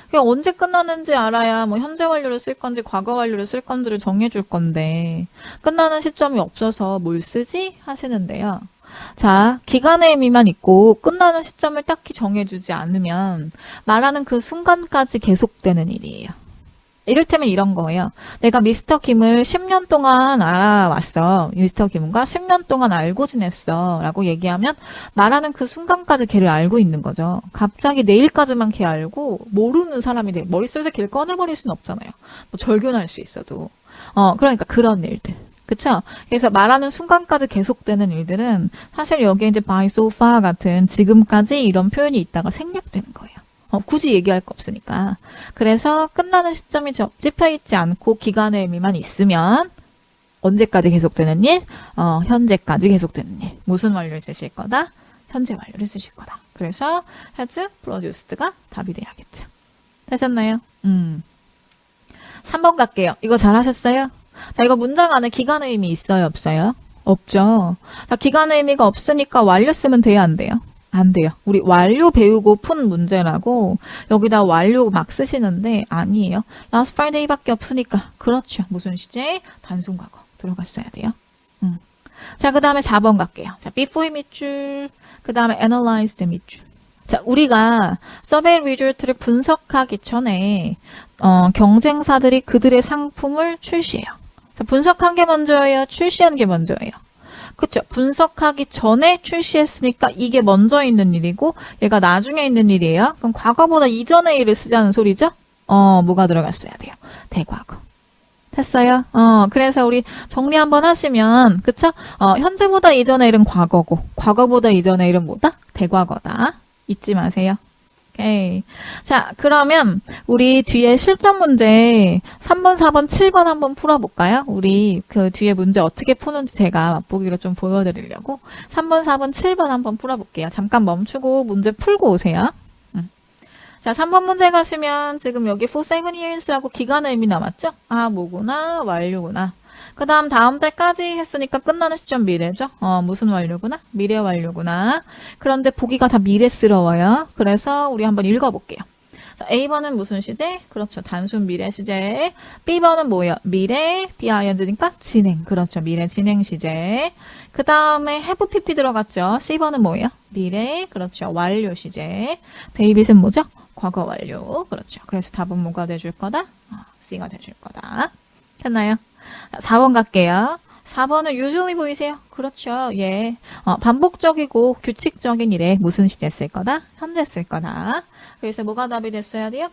그냥 언제 끝나는지 알아야 뭐 현재 완료를 쓸 건지 과거 완료를 쓸 건지를 정해줄 건데 끝나는 시점이 없어서 뭘 쓰지? 하시는데요. 자, 기간의 의미만 있고 끝나는 시점을 딱히 정해주지 않으면 말하는 그 순간까지 계속되는 일이에요. 이를테면 이런 거예요. 내가 미스터 김을 10년 동안 알아왔어. 미스터 김과 10년 동안 알고 지냈어. 라고 얘기하면 말하는 그 순간까지 걔를 알고 있는 거죠. 갑자기 내일까지만 걔 알고 모르는 사람이 돼. 머릿속에서 걔를 꺼내버릴 수는 없잖아요. 뭐 절교날 수 있어도. 그러니까 그런 일들. 그쵸? 그래서 말하는 순간까지 계속되는 일들은 사실 여기에 이제 by so far 같은 지금까지 이런 표현이 있다가 생략되는 거예요. 굳이 얘기할 거 없으니까. 그래서 끝나는 시점이 찝혀있지 않고 기간의 의미만 있으면 언제까지 계속되는 일? 현재까지 계속되는 일. 무슨 완료를 쓰실 거다? 현재 완료를 쓰실 거다. 그래서 has produced가 답이 돼야겠죠. 되셨나요? 3번 갈게요. 이거 잘하셨어요? 자, 이거 문장 안에 기간의 의미 있어요? 없어요? 없죠. 자, 기간의 의미가 없으니까 완료 쓰면 돼요? 안 돼요? 안 돼요. 우리 완료 배우고 푼 문제라고 여기다 완료 막 쓰시는데 아니에요. last Friday밖에 없으니까. 그렇죠. 무슨 시제? 단순 과거 들어갔어야 돼요. 자, 그 다음에 4번 갈게요. 자, before 밑줄, 그 다음에 analyzed 밑줄. 자, 우리가 서베이 리졸트를 분석하기 전에 경쟁사들이 그들의 상품을 출시해요. 자, 분석한 게 먼저예요? 출시한 게 먼저예요? 그쵸. 분석하기 전에 출시했으니까 이게 먼저 있는 일이고 얘가 나중에 있는 일이에요. 그럼 과거보다 이전의 일을 쓰자는 소리죠? 뭐가 들어갔어야 돼요? 대과거. 됐어요? 그래서 우리 정리 한번 하시면 그쵸? 현재보다 이전의 일은 과거고 과거보다 이전의 일은 뭐다? 대과거다. 잊지 마세요. 오케이. 자, 그러면 우리 뒤에 실전 문제 3번, 4번, 7번 한번 풀어볼까요? 우리 그 뒤에 문제 어떻게 푸는지 제가 맛보기로 좀 보여드리려고 3번, 4번, 7번 한번 풀어볼게요. 잠깐 멈추고 문제 풀고 오세요. 자, 3번 문제 가시면 지금 여기 for 7 years라고 기간의 의미 남았죠? 아, 뭐구나? 완료구나. 그 다음 달까지 했으니까 끝나는 시점 미래죠? 무슨 완료구나? 미래 완료구나. 그런데 보기가 다 미래스러워요. 그래서 우리 한번 읽어볼게요. 자, A번은 무슨 시제? 그렇죠. 단순 미래 시제. B번은 뭐예요? 미래, BING니까 진행. 그렇죠. 미래 진행 시제. 그 다음에 have PP 들어갔죠. C번은 뭐예요? 미래, 그렇죠. 완료 시제. 데이빗은 뭐죠? 과거 완료. 그렇죠. 그래서 답은 뭐가 돼줄 거다? C가 돼줄 거다. 됐나요? 4번 갈게요. 4번은 usually 보이세요? 그렇죠. 예. 반복적이고 규칙적인 일에 무슨 시제 쓸 거다? 현재 쓸 거다. 그래서 뭐가 답이 됐어야 돼요?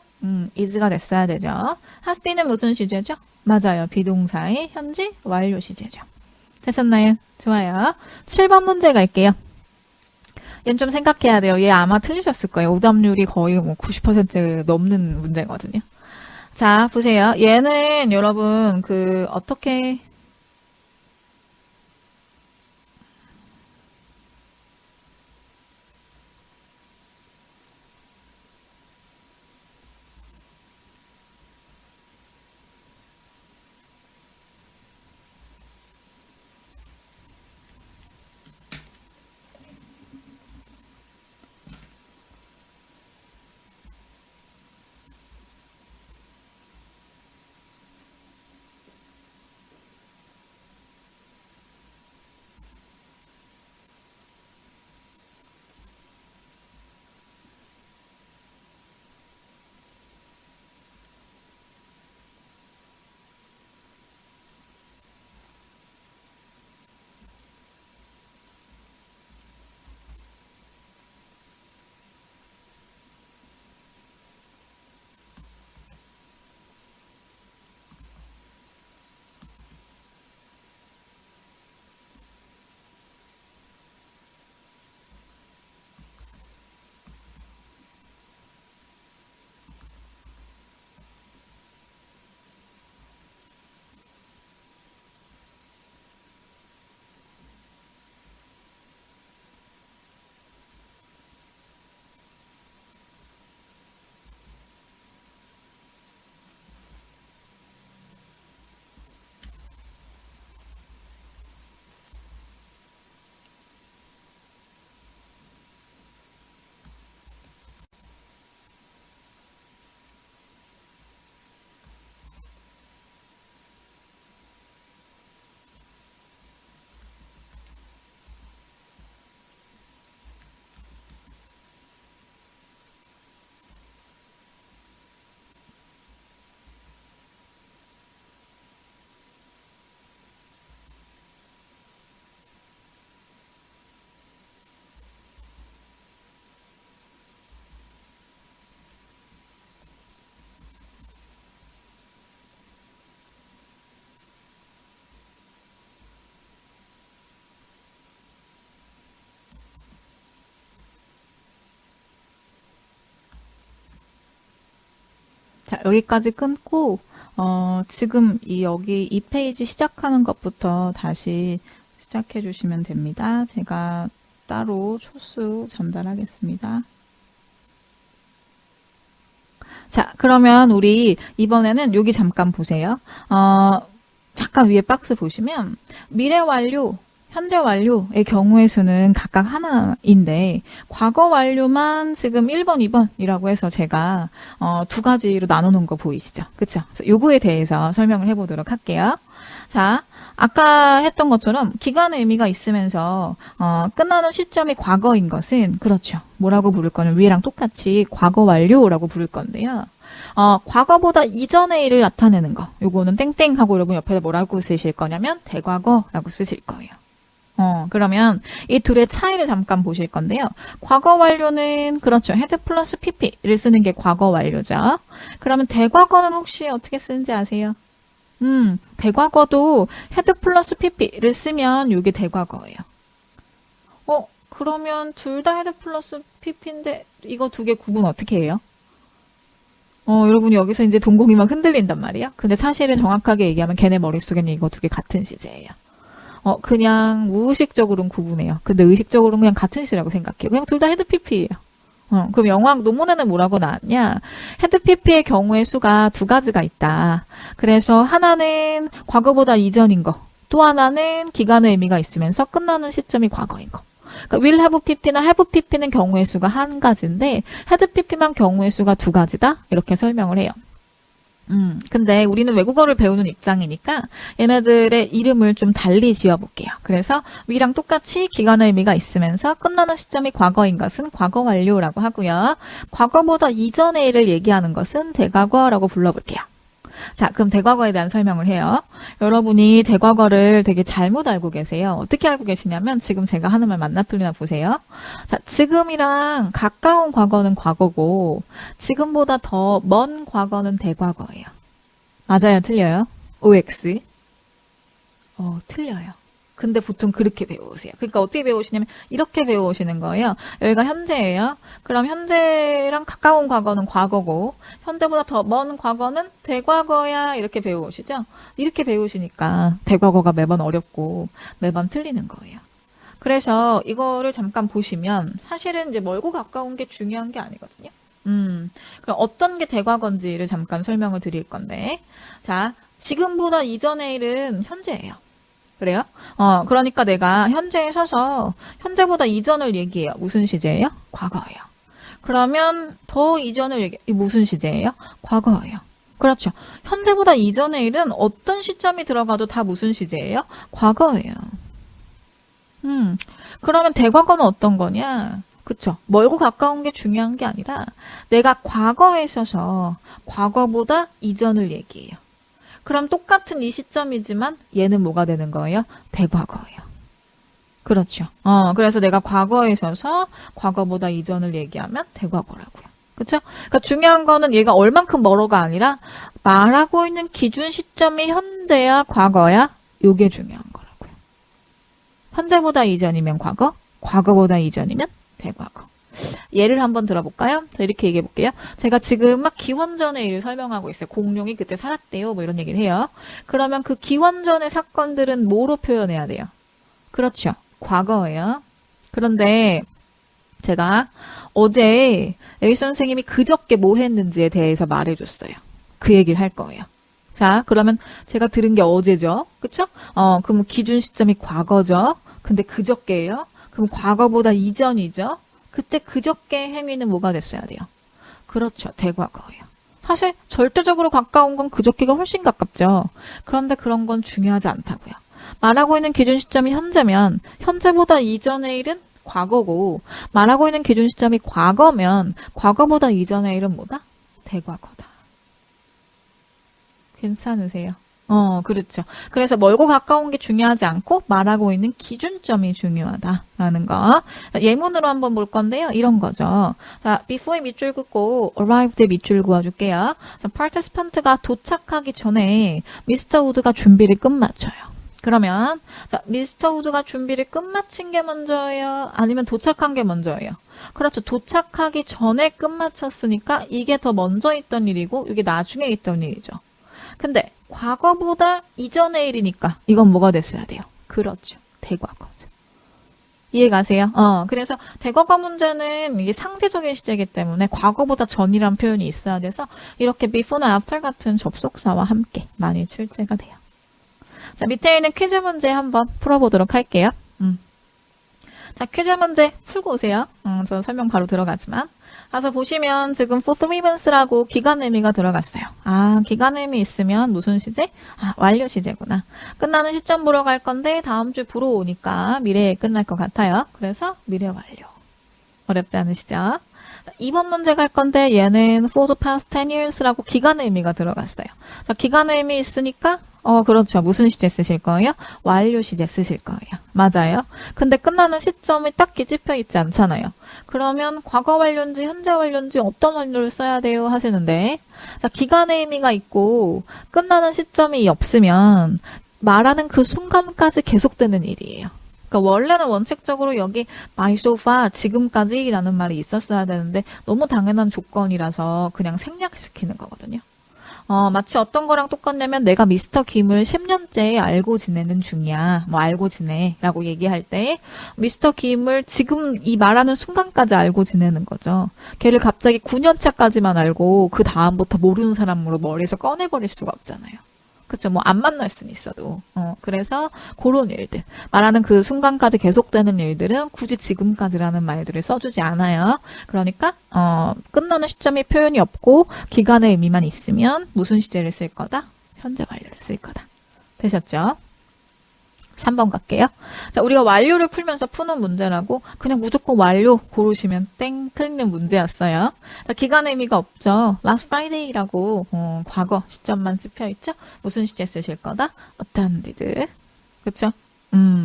is가 됐어야 되죠. has been은 무슨 시제죠? 맞아요. 비동사의 현재 완료 시제죠. 됐었나요? 좋아요. 7번 문제 갈게요. 얘는 좀 생각해야 돼요. 얘 아마 틀리셨을 거예요. 오답률이 거의 뭐 90% 넘는 문제거든요. 자, 보세요. 얘는 여러분 어떻게 자, 여기까지 끊고 지금 여기 이 페이지 시작하는 것부터 다시 시작해 주시면 됩니다. 제가 따로 초수 전달하겠습니다. 자, 그러면 우리 이번에는 여기 잠깐 보세요. 잠깐 위에 박스 보시면 미래 완료, 현재 완료의 경우의 수는 각각 하나인데 과거 완료만 지금 1번, 2번이라고 해서 제가 두 가지로 나눠놓은 거 보이시죠? 그쵸? 요거에 대해서 설명을 해보도록 할게요. 자, 아까 했던 것처럼 기간의 의미가 있으면서 끝나는 시점이 과거인 것은 그렇죠. 뭐라고 부를 거는 위에랑 똑같이 과거 완료라고 부를 건데요. 과거보다 이전의 일을 나타내는 거. 요거는 땡땡하고 여러분 옆에다 뭐라고 쓰실 거냐면 대과거라고 쓰실 거예요. 그러면 이 둘의 차이를 잠깐 보실 건데요. 과거 완료는 그렇죠. 헤드 플러스 pp를 쓰는 게 과거 완료죠. 그러면 대과거는 혹시 어떻게 쓰는지 아세요? 대과거도 헤드 플러스 pp를 쓰면 이게 대과거예요. 그러면 둘 다 헤드 플러스 pp인데 이거 두 개 구분 어떻게 해요? 여러분 여기서 이제 동공이 막 흔들린단 말이에요. 근데 사실은 정확하게 얘기하면 걔네 머릿속에는 이거 두 개 같은 시제예요. 그냥 무의식적으로는 구분해요. 근데 의식적으로는 그냥 같은 시라고 생각해요. 그냥 둘 다 헤드 pp예요. 그럼 영어학 논문에는 뭐라고 나왔냐? 헤드 pp의 경우의 수가 두 가지가 있다. 그래서 하나는 과거보다 이전인 거, 또 하나는 기간의 의미가 있으면서 끝나는 시점이 과거인 거. 그러니까 will have pp나 have pp는 경우의 수가 한 가지인데 had pp만 경우의 수가 두 가지다. 이렇게 설명을 해요. 근데 우리는 외국어를 배우는 입장이니까 얘네들의 이름을 좀 달리 지어볼게요. 그래서 위랑 똑같이 기간의 의미가 있으면서 끝나는 시점이 과거인 것은 과거 완료라고 하고요. 과거보다 이전의 일을 얘기하는 것은 대과거라고 불러볼게요. 자, 그럼 대과거에 대한 설명을 해요. 여러분이 대과거를 되게 잘못 알고 계세요. 어떻게 알고 계시냐면 지금 제가 하는 말 맞나 틀리나 보세요. 자, 지금이랑 가까운 과거는 과거고 지금보다 더 먼 과거는 대과거예요. 맞아요? 틀려요? OX? 틀려요. 근데 보통 그렇게 배우세요. 그러니까 어떻게 배우시냐면 이렇게 배우시는 거예요. 여기가 현재예요. 그럼 현재랑 가까운 과거는 과거고 현재보다 더 먼 과거는 대과거야 이렇게 배우시죠. 이렇게 배우시니까 대과거가 매번 어렵고 매번 틀리는 거예요. 그래서 이거를 잠깐 보시면 사실은 이제 멀고 가까운 게 중요한 게 아니거든요. 그럼 어떤 게 대과거인지를 잠깐 설명을 드릴 건데 자, 지금보다 이전의 일은 현재예요. 그래요? 그러니까 내가 현재에 서서 현재보다 이전을 얘기해요. 무슨 시제예요? 과거예요. 그러면 더 이전을 얘기해. 무슨 시제예요? 과거예요. 그렇죠. 현재보다 이전의 일은 어떤 시점이 들어가도 다 무슨 시제예요? 과거예요. 그러면 대과거는 어떤 거냐? 그쵸. 멀고 가까운 게 중요한 게 아니라 내가 과거에 있어서 과거보다 이전을 얘기해요. 그럼 똑같은 이 시점이지만 얘는 뭐가 되는 거예요? 대과거예요. 그렇죠. 그래서 내가 과거에 있어서 과거보다 이전을 얘기하면 대과거라고요. 그렇죠? 그러니까 중요한 거는 얘가 얼만큼 멀어가 아니라 말하고 있는 기준 시점이 현재야 과거야? 요게 중요한 거라고요. 현재보다 이전이면 과거, 과거보다 이전이면 대과거. 예를 한번 들어볼까요? 자, 이렇게 얘기해 볼게요. 제가 지금 막 기원전의 일을 설명하고 있어요. 공룡이 그때 살았대요. 뭐 이런 얘기를 해요. 그러면 그 기원전의 사건들은 뭐로 표현해야 돼요? 그렇죠. 과거예요. 그런데 제가 어제 에이 선생님이 그저께 뭐 했는지에 대해서 말해줬어요. 그 얘기를 할 거예요. 자, 그러면 제가 들은 게 어제죠. 그쵸? 그럼 기준 시점이 과거죠. 근데 그저께예요. 그럼 과거보다 이전이죠. 그때 그저께 행위는 뭐가 됐어야 돼요? 그렇죠. 대과거예요. 사실 절대적으로 가까운 건 그저께가 훨씬 가깝죠. 그런데 그런 건 중요하지 않다고요. 말하고 있는 기준 시점이 현재면 현재보다 이전의 일은 과거고 말하고 있는 기준 시점이 과거면 과거보다 이전의 일은 뭐다? 대과거다. 괜찮으세요? 그렇죠. 그래서 멀고 가까운 게 중요하지 않고 말하고 있는 기준점이 중요하다라는 거. 예문으로 한번 볼 건데요. 이런 거죠. 자, before에 밑줄 긋고 arrived에 밑줄 그어줄게요. 자, participant가 도착하기 전에 미스터 우드가 준비를 끝마쳐요. 그러면 자, 미스터 우드가 준비를 끝마친 게 먼저예요? 아니면 도착한 게 먼저예요? 그렇죠. 도착하기 전에 끝마쳤으니까 이게 더 먼저 있던 일이고 이게 나중에 있던 일이죠. 근데 과거보다 이전의 일이니까 이건 뭐가 됐어야 돼요? 그렇죠. 대과거죠. 이해가세요? 그래서 대과거 문제는 이게 상대적인 시제이기 때문에 과거보다 전이란 표현이 있어야 돼서 이렇게 before나 after 같은 접속사와 함께 많이 출제가 돼요. 자, 밑에 있는 퀴즈 문제 한번 풀어보도록 할게요. 자, 퀴즈 문제 풀고 오세요. 저는 설명 바로 들어가지만. 가서 보시면 지금 for 3 months라고 기간 의미가 들어갔어요. 아, 기간 의미 있으면 무슨 시제? 아, 완료 시제구나. 끝나는 시점 보러 갈 건데 다음 주 보러 오니까 미래에 끝날 것 같아요. 그래서 미래 완료. 어렵지 않으시죠? 2번 문제 갈 건데 얘는 for the past 10 years라고 기간 의미가 들어갔어요. 자, 기간 의미 있으니까 그렇죠. 무슨 시제 쓰실 거예요? 완료 시제 쓰실 거예요. 맞아요. 근데 끝나는 시점이 딱히 찝혀 있지 않잖아요. 그러면 과거 완료인지 현재 완료인지 어떤 완료를 써야 돼요? 하시는데 자, 기간의 의미가 있고 끝나는 시점이 없으면 말하는 그 순간까지 계속되는 일이에요. 그러니까 원래는 원칙적으로 여기 by so far 지금까지라는 말이 있었어야 되는데 너무 당연한 조건이라서 그냥 생략시키는 거거든요. 마치 어떤 거랑 똑같냐면 내가 미스터 김을 10년째 알고 지내는 중이야. 뭐 알고 지내 라고 얘기할 때 미스터 김을 지금 이 말하는 순간까지 알고 지내는 거죠. 걔를 갑자기 9년차까지만 알고 그 다음부터 모르는 사람으로 머리에서 꺼내버릴 수가 없잖아요. 그쵸. 뭐 안 만날 수는 있어도. 그래서 그런 일들. 말하는 그 순간까지 계속되는 일들은 굳이 지금까지라는 말들을 써주지 않아요. 그러니까 끝나는 시점이 표현이 없고 기간의 의미만 있으면 무슨 시제를 쓸 거다? 현재 완료를 쓸 거다. 되셨죠? 3번 갈게요. 자, 우리가 완료를 풀면서 푸는 문제라고 그냥 무조건 완료 고르시면 땡 틀리는 문제였어요. 자, 기간의 의미가 없죠. last Friday라고 과거 시점만 찝혀 있죠. 무슨 시제 쓰실 거다? attended. 그쵸?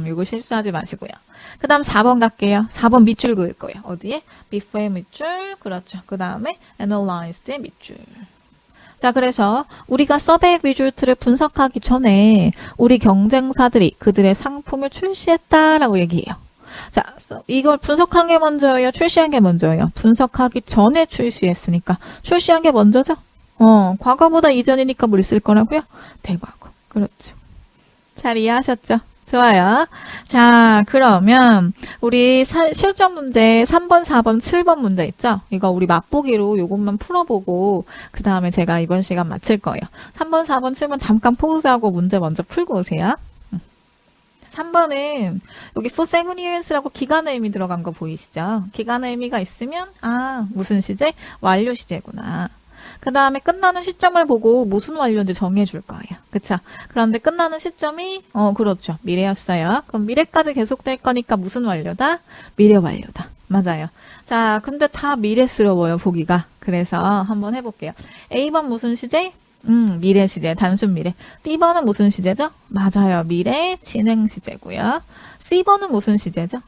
이거 실수하지 마시고요. 그 다음 4번 갈게요. 4번 밑줄 그을 거예요. 어디에? before의 밑줄. 그렇죠. 그 다음에 analyzed의 밑줄. 자, 그래서 우리가 서베이 리졸트를 분석하기 전에 우리 경쟁사들이 그들의 상품을 출시했다라고 얘기해요. 자, 이걸 분석한 게 먼저예요? 출시한 게 먼저예요? 분석하기 전에 출시했으니까 출시한 게 먼저죠? 과거보다 이전이니까 뭘 쓸 거라고요? 대과거. 그렇죠. 잘 이해하셨죠? 좋아요. 자, 그러면 우리 실전 문제 3번, 4번, 7번 문제 있죠? 이거 우리 맛보기로 요것만 풀어보고 그 다음에 제가 이번 시간 마칠 거예요. 3번, 4번, 7번 잠깐 포즈하고 문제 먼저 풀고 오세요. 3번은 여기 for 7 years라고 기간의 의미 들어간 거 보이시죠? 기간의 의미가 있으면 무슨 시제? 완료 시제구나. 그 다음에 끝나는 시점을 보고 무슨 완료인지 정해줄 거예요. 그쵸? 그런데 끝나는 시점이 그렇죠. 미래였어요. 그럼 미래까지 계속될 거니까 무슨 완료다? 미래 완료다. 맞아요. 자, 근데 다 미래스러워요, 보기가. 그래서 한번 해볼게요. A번 무슨 시제? 미래 시제, 단순 미래. B번은 무슨 시제죠? 맞아요. 미래 진행 시제고요. C번은 무슨 시제죠?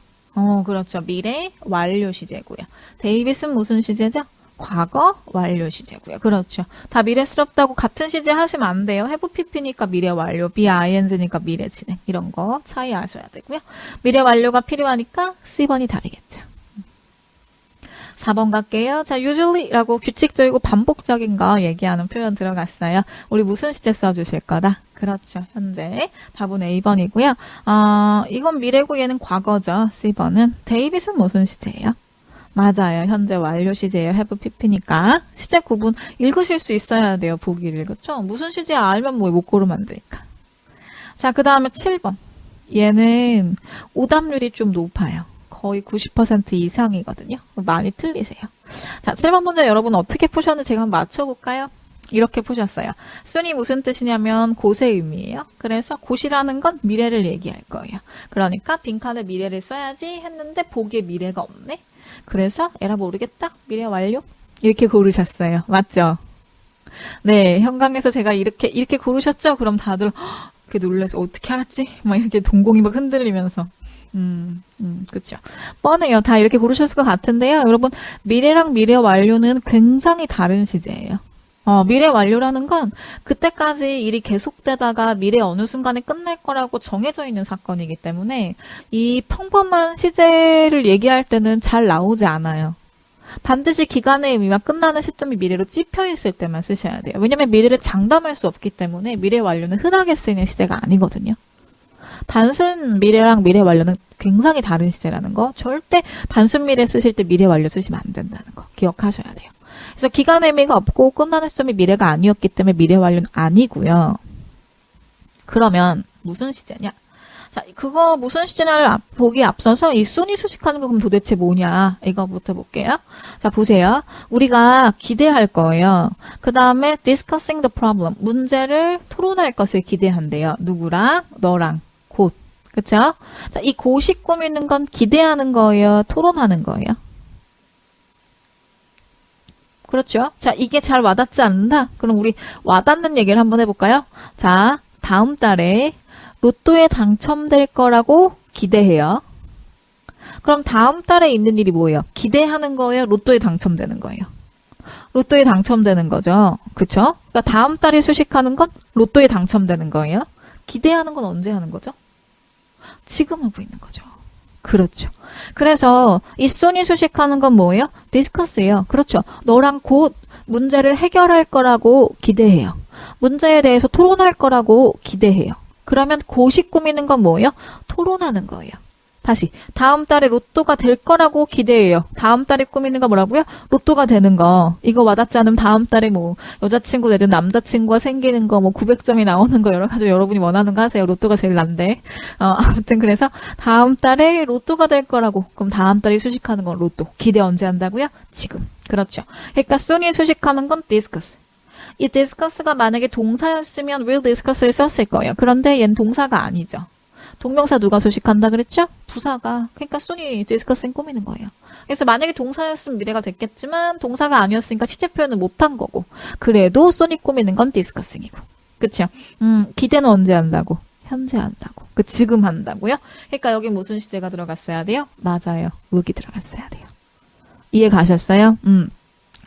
그렇죠. 미래 완료 시제고요. 데이빗은 무슨 시제죠? 과거 완료 시제고요. 그렇죠. 다 미래스럽다고 같은 시제 하시면 안 돼요. have pp니까 미래 완료, be ing니까 미래 진행. 이런 거 차이 아셔야 되고요. 미래 완료가 필요하니까 C번이 다르겠죠. 4번 갈게요. 자, usually라고 규칙적이고 반복적인 거 얘기하는 표현 들어갔어요. 우리 무슨 시제 써주실 거다? 그렇죠. 현재 답은 A번이고요. 이건 미래고 얘는 과거죠. C번은. 데이빗은 무슨 시제예요? 맞아요. 현재 완료 시제예요. have pp니까. 시제 구분 읽으실 수 있어야 돼요. 보기를. 그렇죠? 무슨 시제 알면 뭐 못 고르면 안 되니까. 자, 그 다음에 7번. 얘는 오답률이 좀 높아요. 거의 90% 이상이거든요. 많이 틀리세요. 자, 7번 문제 여러분 어떻게 푸셨는지 제가 한번 맞춰볼까요? 이렇게 푸셨어요. 순이 무슨 뜻이냐면 곳의 의미예요. 그래서 곳이라는 건 미래를 얘기할 거예요. 그러니까 빈칸에 미래를 써야지 했는데 보기에 미래가 없네. 그래서 에라 모르겠다. 미래 완료. 이렇게 고르셨어요. 맞죠? 네, 현강에서 제가 이렇게 고르셨죠? 그럼 다들 이렇게 놀라서 어떻게 알았지? 막 이렇게 동공이 막 흔들리면서. 그쵸. 뻔해요. 다 이렇게 고르셨을 것 같은데요. 여러분, 미래랑 미래 완료는 굉장히 다른 시제예요. 미래 완료라는 건 그때까지 일이 계속되다가 미래 어느 순간에 끝날 거라고 정해져 있는 사건이기 때문에 이 평범한 시제를 얘기할 때는 잘 나오지 않아요. 반드시 기간의 의미와 끝나는 시점이 미래로 찝혀 있을 때만 쓰셔야 돼요. 왜냐면 미래를 장담할 수 없기 때문에 미래 완료는 흔하게 쓰이는 시제가 아니거든요. 단순 미래랑 미래 완료는 굉장히 다른 시제라는 거. 절대 단순 미래 쓰실 때 미래 완료 쓰시면 안 된다는 거 기억하셔야 돼요. 그래서 기간의 의미가 없고 끝나는 시점이 미래가 아니었기 때문에 미래 완료는 아니고요. 그러면 무슨 시제냐? 자, 그거 무슨 시제냐를 보기 앞서서 이 순위 수식하는 거 그럼 도대체 뭐냐? 이거부터 볼게요. 자, 보세요. 우리가 기대할 거예요. 그 다음에 discussing the problem. 문제를 토론할 것을 기대한대요. 누구랑? 너랑. 곧. 그쵸? 자, 이 곧이 꾸미는 건 기대하는 거예요? 토론하는 거예요? 그렇죠? 자, 이게 잘 와닿지 않는다? 그럼 우리 와닿는 얘기를 한번 해볼까요? 자, 다음 달에 로또에 당첨될 거라고 기대해요. 그럼 다음 달에 있는 일이 뭐예요? 기대하는 거예요? 로또에 당첨되는 거예요? 로또에 당첨되는 거죠. 그쵸? 그러니까 다음 달에 수식하는 건 로또에 당첨되는 거예요. 기대하는 건 언제 하는 거죠? 지금 하고 있는 거죠. 그렇죠. 그래서 이 소니 수식하는 건 뭐예요? 디스커스예요. 그렇죠. 너랑 곧 문제를 해결할 거라고 기대해요. 문제에 대해서 토론할 거라고 기대해요. 그러면 곧이 꾸미는 건 뭐예요? 토론하는 거예요. 다시 다음 달에 로또가 될 거라고 기대해요. 다음 달에 꾸미는 거 뭐라고요? 로또가 되는 거. 이거 와닿지 않으면 다음 달에 뭐 여자친구 내든 남자친구가 생기는 거 뭐 900점이 나오는 거 여러 가지 여러분이 원하는 거 하세요. 로또가 제일 난데. 아무튼 그래서 다음 달에 로또가 될 거라고. 그럼 다음 달에 수식하는 건 로또. 기대 언제 한다고요? 지금. 그렇죠. 그러니까 soon이 수식하는 건 discuss. 이 discuss가 만약에 동사였으면 will discuss를 썼을 거예요. 그런데 얘는 동사가 아니죠. 동명사 누가 수식한다 그랬죠? 부사가. 그러니까 순위 discussing 꾸미는 거예요. 그래서 만약에 동사였으면 미래가 됐겠지만 동사가 아니었으니까 시제 표현을 못한 거고 그래도 순위 꾸미는 건 discussing이고. 그쵸? 기대는 언제 한다고? 현재 한다고. 그 지금 한다고요? 그러니까 여기 무슨 시제가 들어갔어야 돼요? 맞아요. would 들어갔어야 돼요. 이해 가셨어요?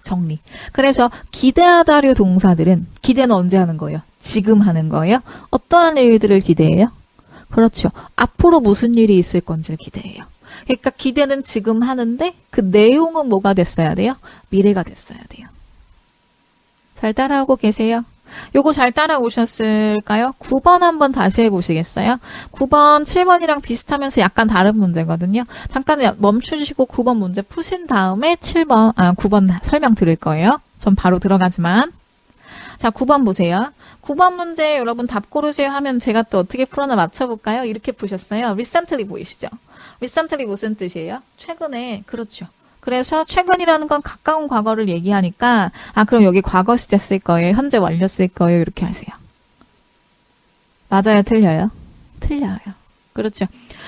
정리. 그래서 기대하다류 동사들은 기대는 언제 하는 거예요? 지금 하는 거예요? 어떠한 일들을 기대해요? 그렇죠. 앞으로 무슨 일이 있을 건지를 기대해요. 그러니까 기대는 지금 하는데 그 내용은 뭐가 됐어야 돼요? 미래가 됐어야 돼요. 잘 따라오고 계세요? 요거 잘 따라오셨을까요? 9번 한번 다시 해보시겠어요? 9번, 7번이랑 비슷하면서 약간 다른 문제거든요. 잠깐 멈추시고 9번 문제 푸신 다음에 9번 설명 드릴 거예요. 전 바로 들어가지만. 자, 9번 보세요. 9번 문제 여러분 답 고르세요 하면 제가 또 어떻게 풀어나 맞춰볼까요? 이렇게 푸셨어요. recently 보이시죠? recently 무슨 뜻이에요? 최근에. 그렇죠. 그래서 최근이라는 건 가까운 과거를 얘기하니까 그럼 여기 과거 시제 쓸 거예요? 현재 완료 쓸 거예요? 이렇게 하세요. 맞아요? 틀려요? 틀려요. 그렇죠.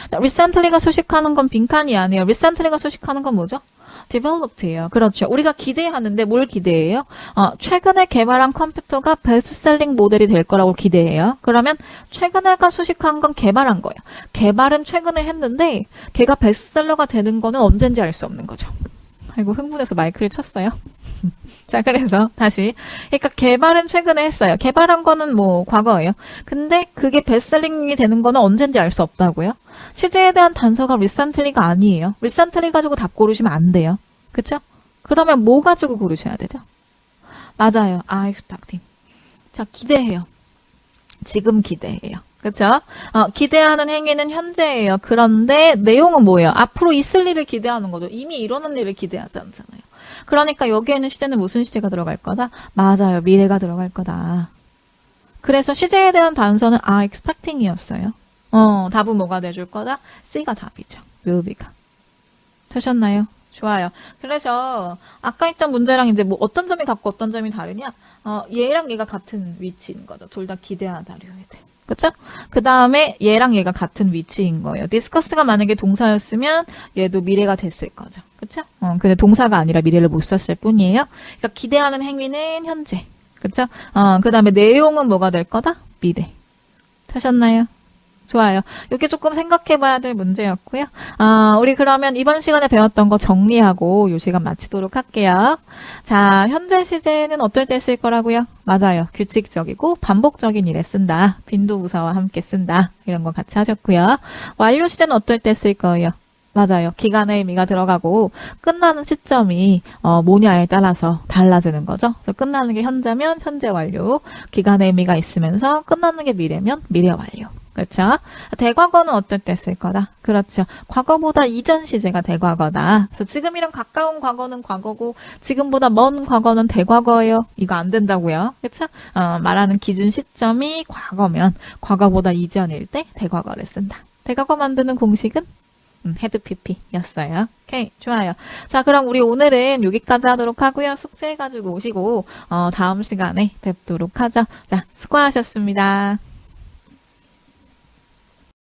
자, recently가 수식하는 건 빈칸이 아니에요. recently가 수식하는 건 뭐죠? developed예요. 그렇죠. 우리가 기대하는데 뭘 기대해요? 최근에 개발한 컴퓨터가 베스트셀링 모델이 될 거라고 기대해요. 그러면 최근에가 수식한 건 개발한 거예요. 개발은 최근에 했는데 걔가 베스트셀러가 되는 거는 언젠지 알 수 없는 거죠. 아이고 흥분해서 마이크를 쳤어요. 자, 그래서 다시. 그러니까 개발은 최근에 했어요. 개발한 거는 뭐 과거예요. 근데 그게 베스트셀링이 되는 거는 언젠지 알 수 없다고요? 시제에 대한 단서가 recently가 아니에요. recently 가지고 답 고르시면 안 돼요. 그쵸? 그러면 뭐 가지고 고르셔야 되죠? 맞아요. expecting. 자, 기대해요. 지금 기대해요. 그쵸? 기대하는 행위는 현재예요. 그런데 내용은 뭐예요? 앞으로 있을 일을 기대하는 거죠. 이미 일어난 일을 기대하지 않잖아요. 그러니까 여기에는 시제는 무슨 시제가 들어갈 거다? 맞아요. 미래가 들어갈 거다. 그래서 시제에 대한 단서는 expecting이었어요. 답은 뭐가 돼줄 거다? C가 답이죠. will be가. 되셨나요? 좋아요. 그래서 아까 있던 문제랑 이제 뭐 어떤 점이 같고 어떤 점이 다르냐? 얘랑 얘가 같은 위치인 거죠. 둘 다 기대하다류에 돼. 그쵸? 그 다음에 얘랑 얘가 같은 위치인 거예요. discuss가 만약에 동사였으면 얘도 미래가 됐을 거죠. 그쵸? 근데 동사가 아니라 미래를 못 썼을 뿐이에요. 그러니까 기대하는 행위는 현재. 그쵸? 그 다음에 내용은 뭐가 될 거다? 미래. 되셨나요? 좋아요. 이게 조금 생각해봐야 될 문제였고요. 우리 그러면 이번 시간에 배웠던 거 정리하고 이 시간 마치도록 할게요. 자, 현재 시제는 어떨 때 쓸 거라고요? 맞아요. 규칙적이고 반복적인 일에 쓴다. 빈도부사와 함께 쓴다. 이런 거 같이 하셨고요. 완료 시제는 어떨 때 쓸 거예요? 맞아요. 기간의 의미가 들어가고 끝나는 시점이 뭐냐에 따라서 달라지는 거죠. 그래서 끝나는 게 현재면 현재 완료, 기간의 의미가 있으면서 끝나는 게 미래면 미래 완료. 그렇죠? 대과거는 어떨 때 쓸 거다? 그렇죠. 과거보다 이전 시제가 대과거다. 그래서 지금이랑 가까운 과거는 과거고 지금보다 먼 과거는 대과거예요. 이거 안 된다고요. 그렇죠? 말하는 기준 시점이 과거면 과거보다 이전일 때 대과거를 쓴다. 대과거 만드는 공식은 헤드 PP였어요. 오케이, 좋아요. 자, 그럼 우리 오늘은 여기까지 하도록 하고요. 숙제해가지고 오시고 다음 시간에 뵙도록 하죠. 자, 수고하셨습니다.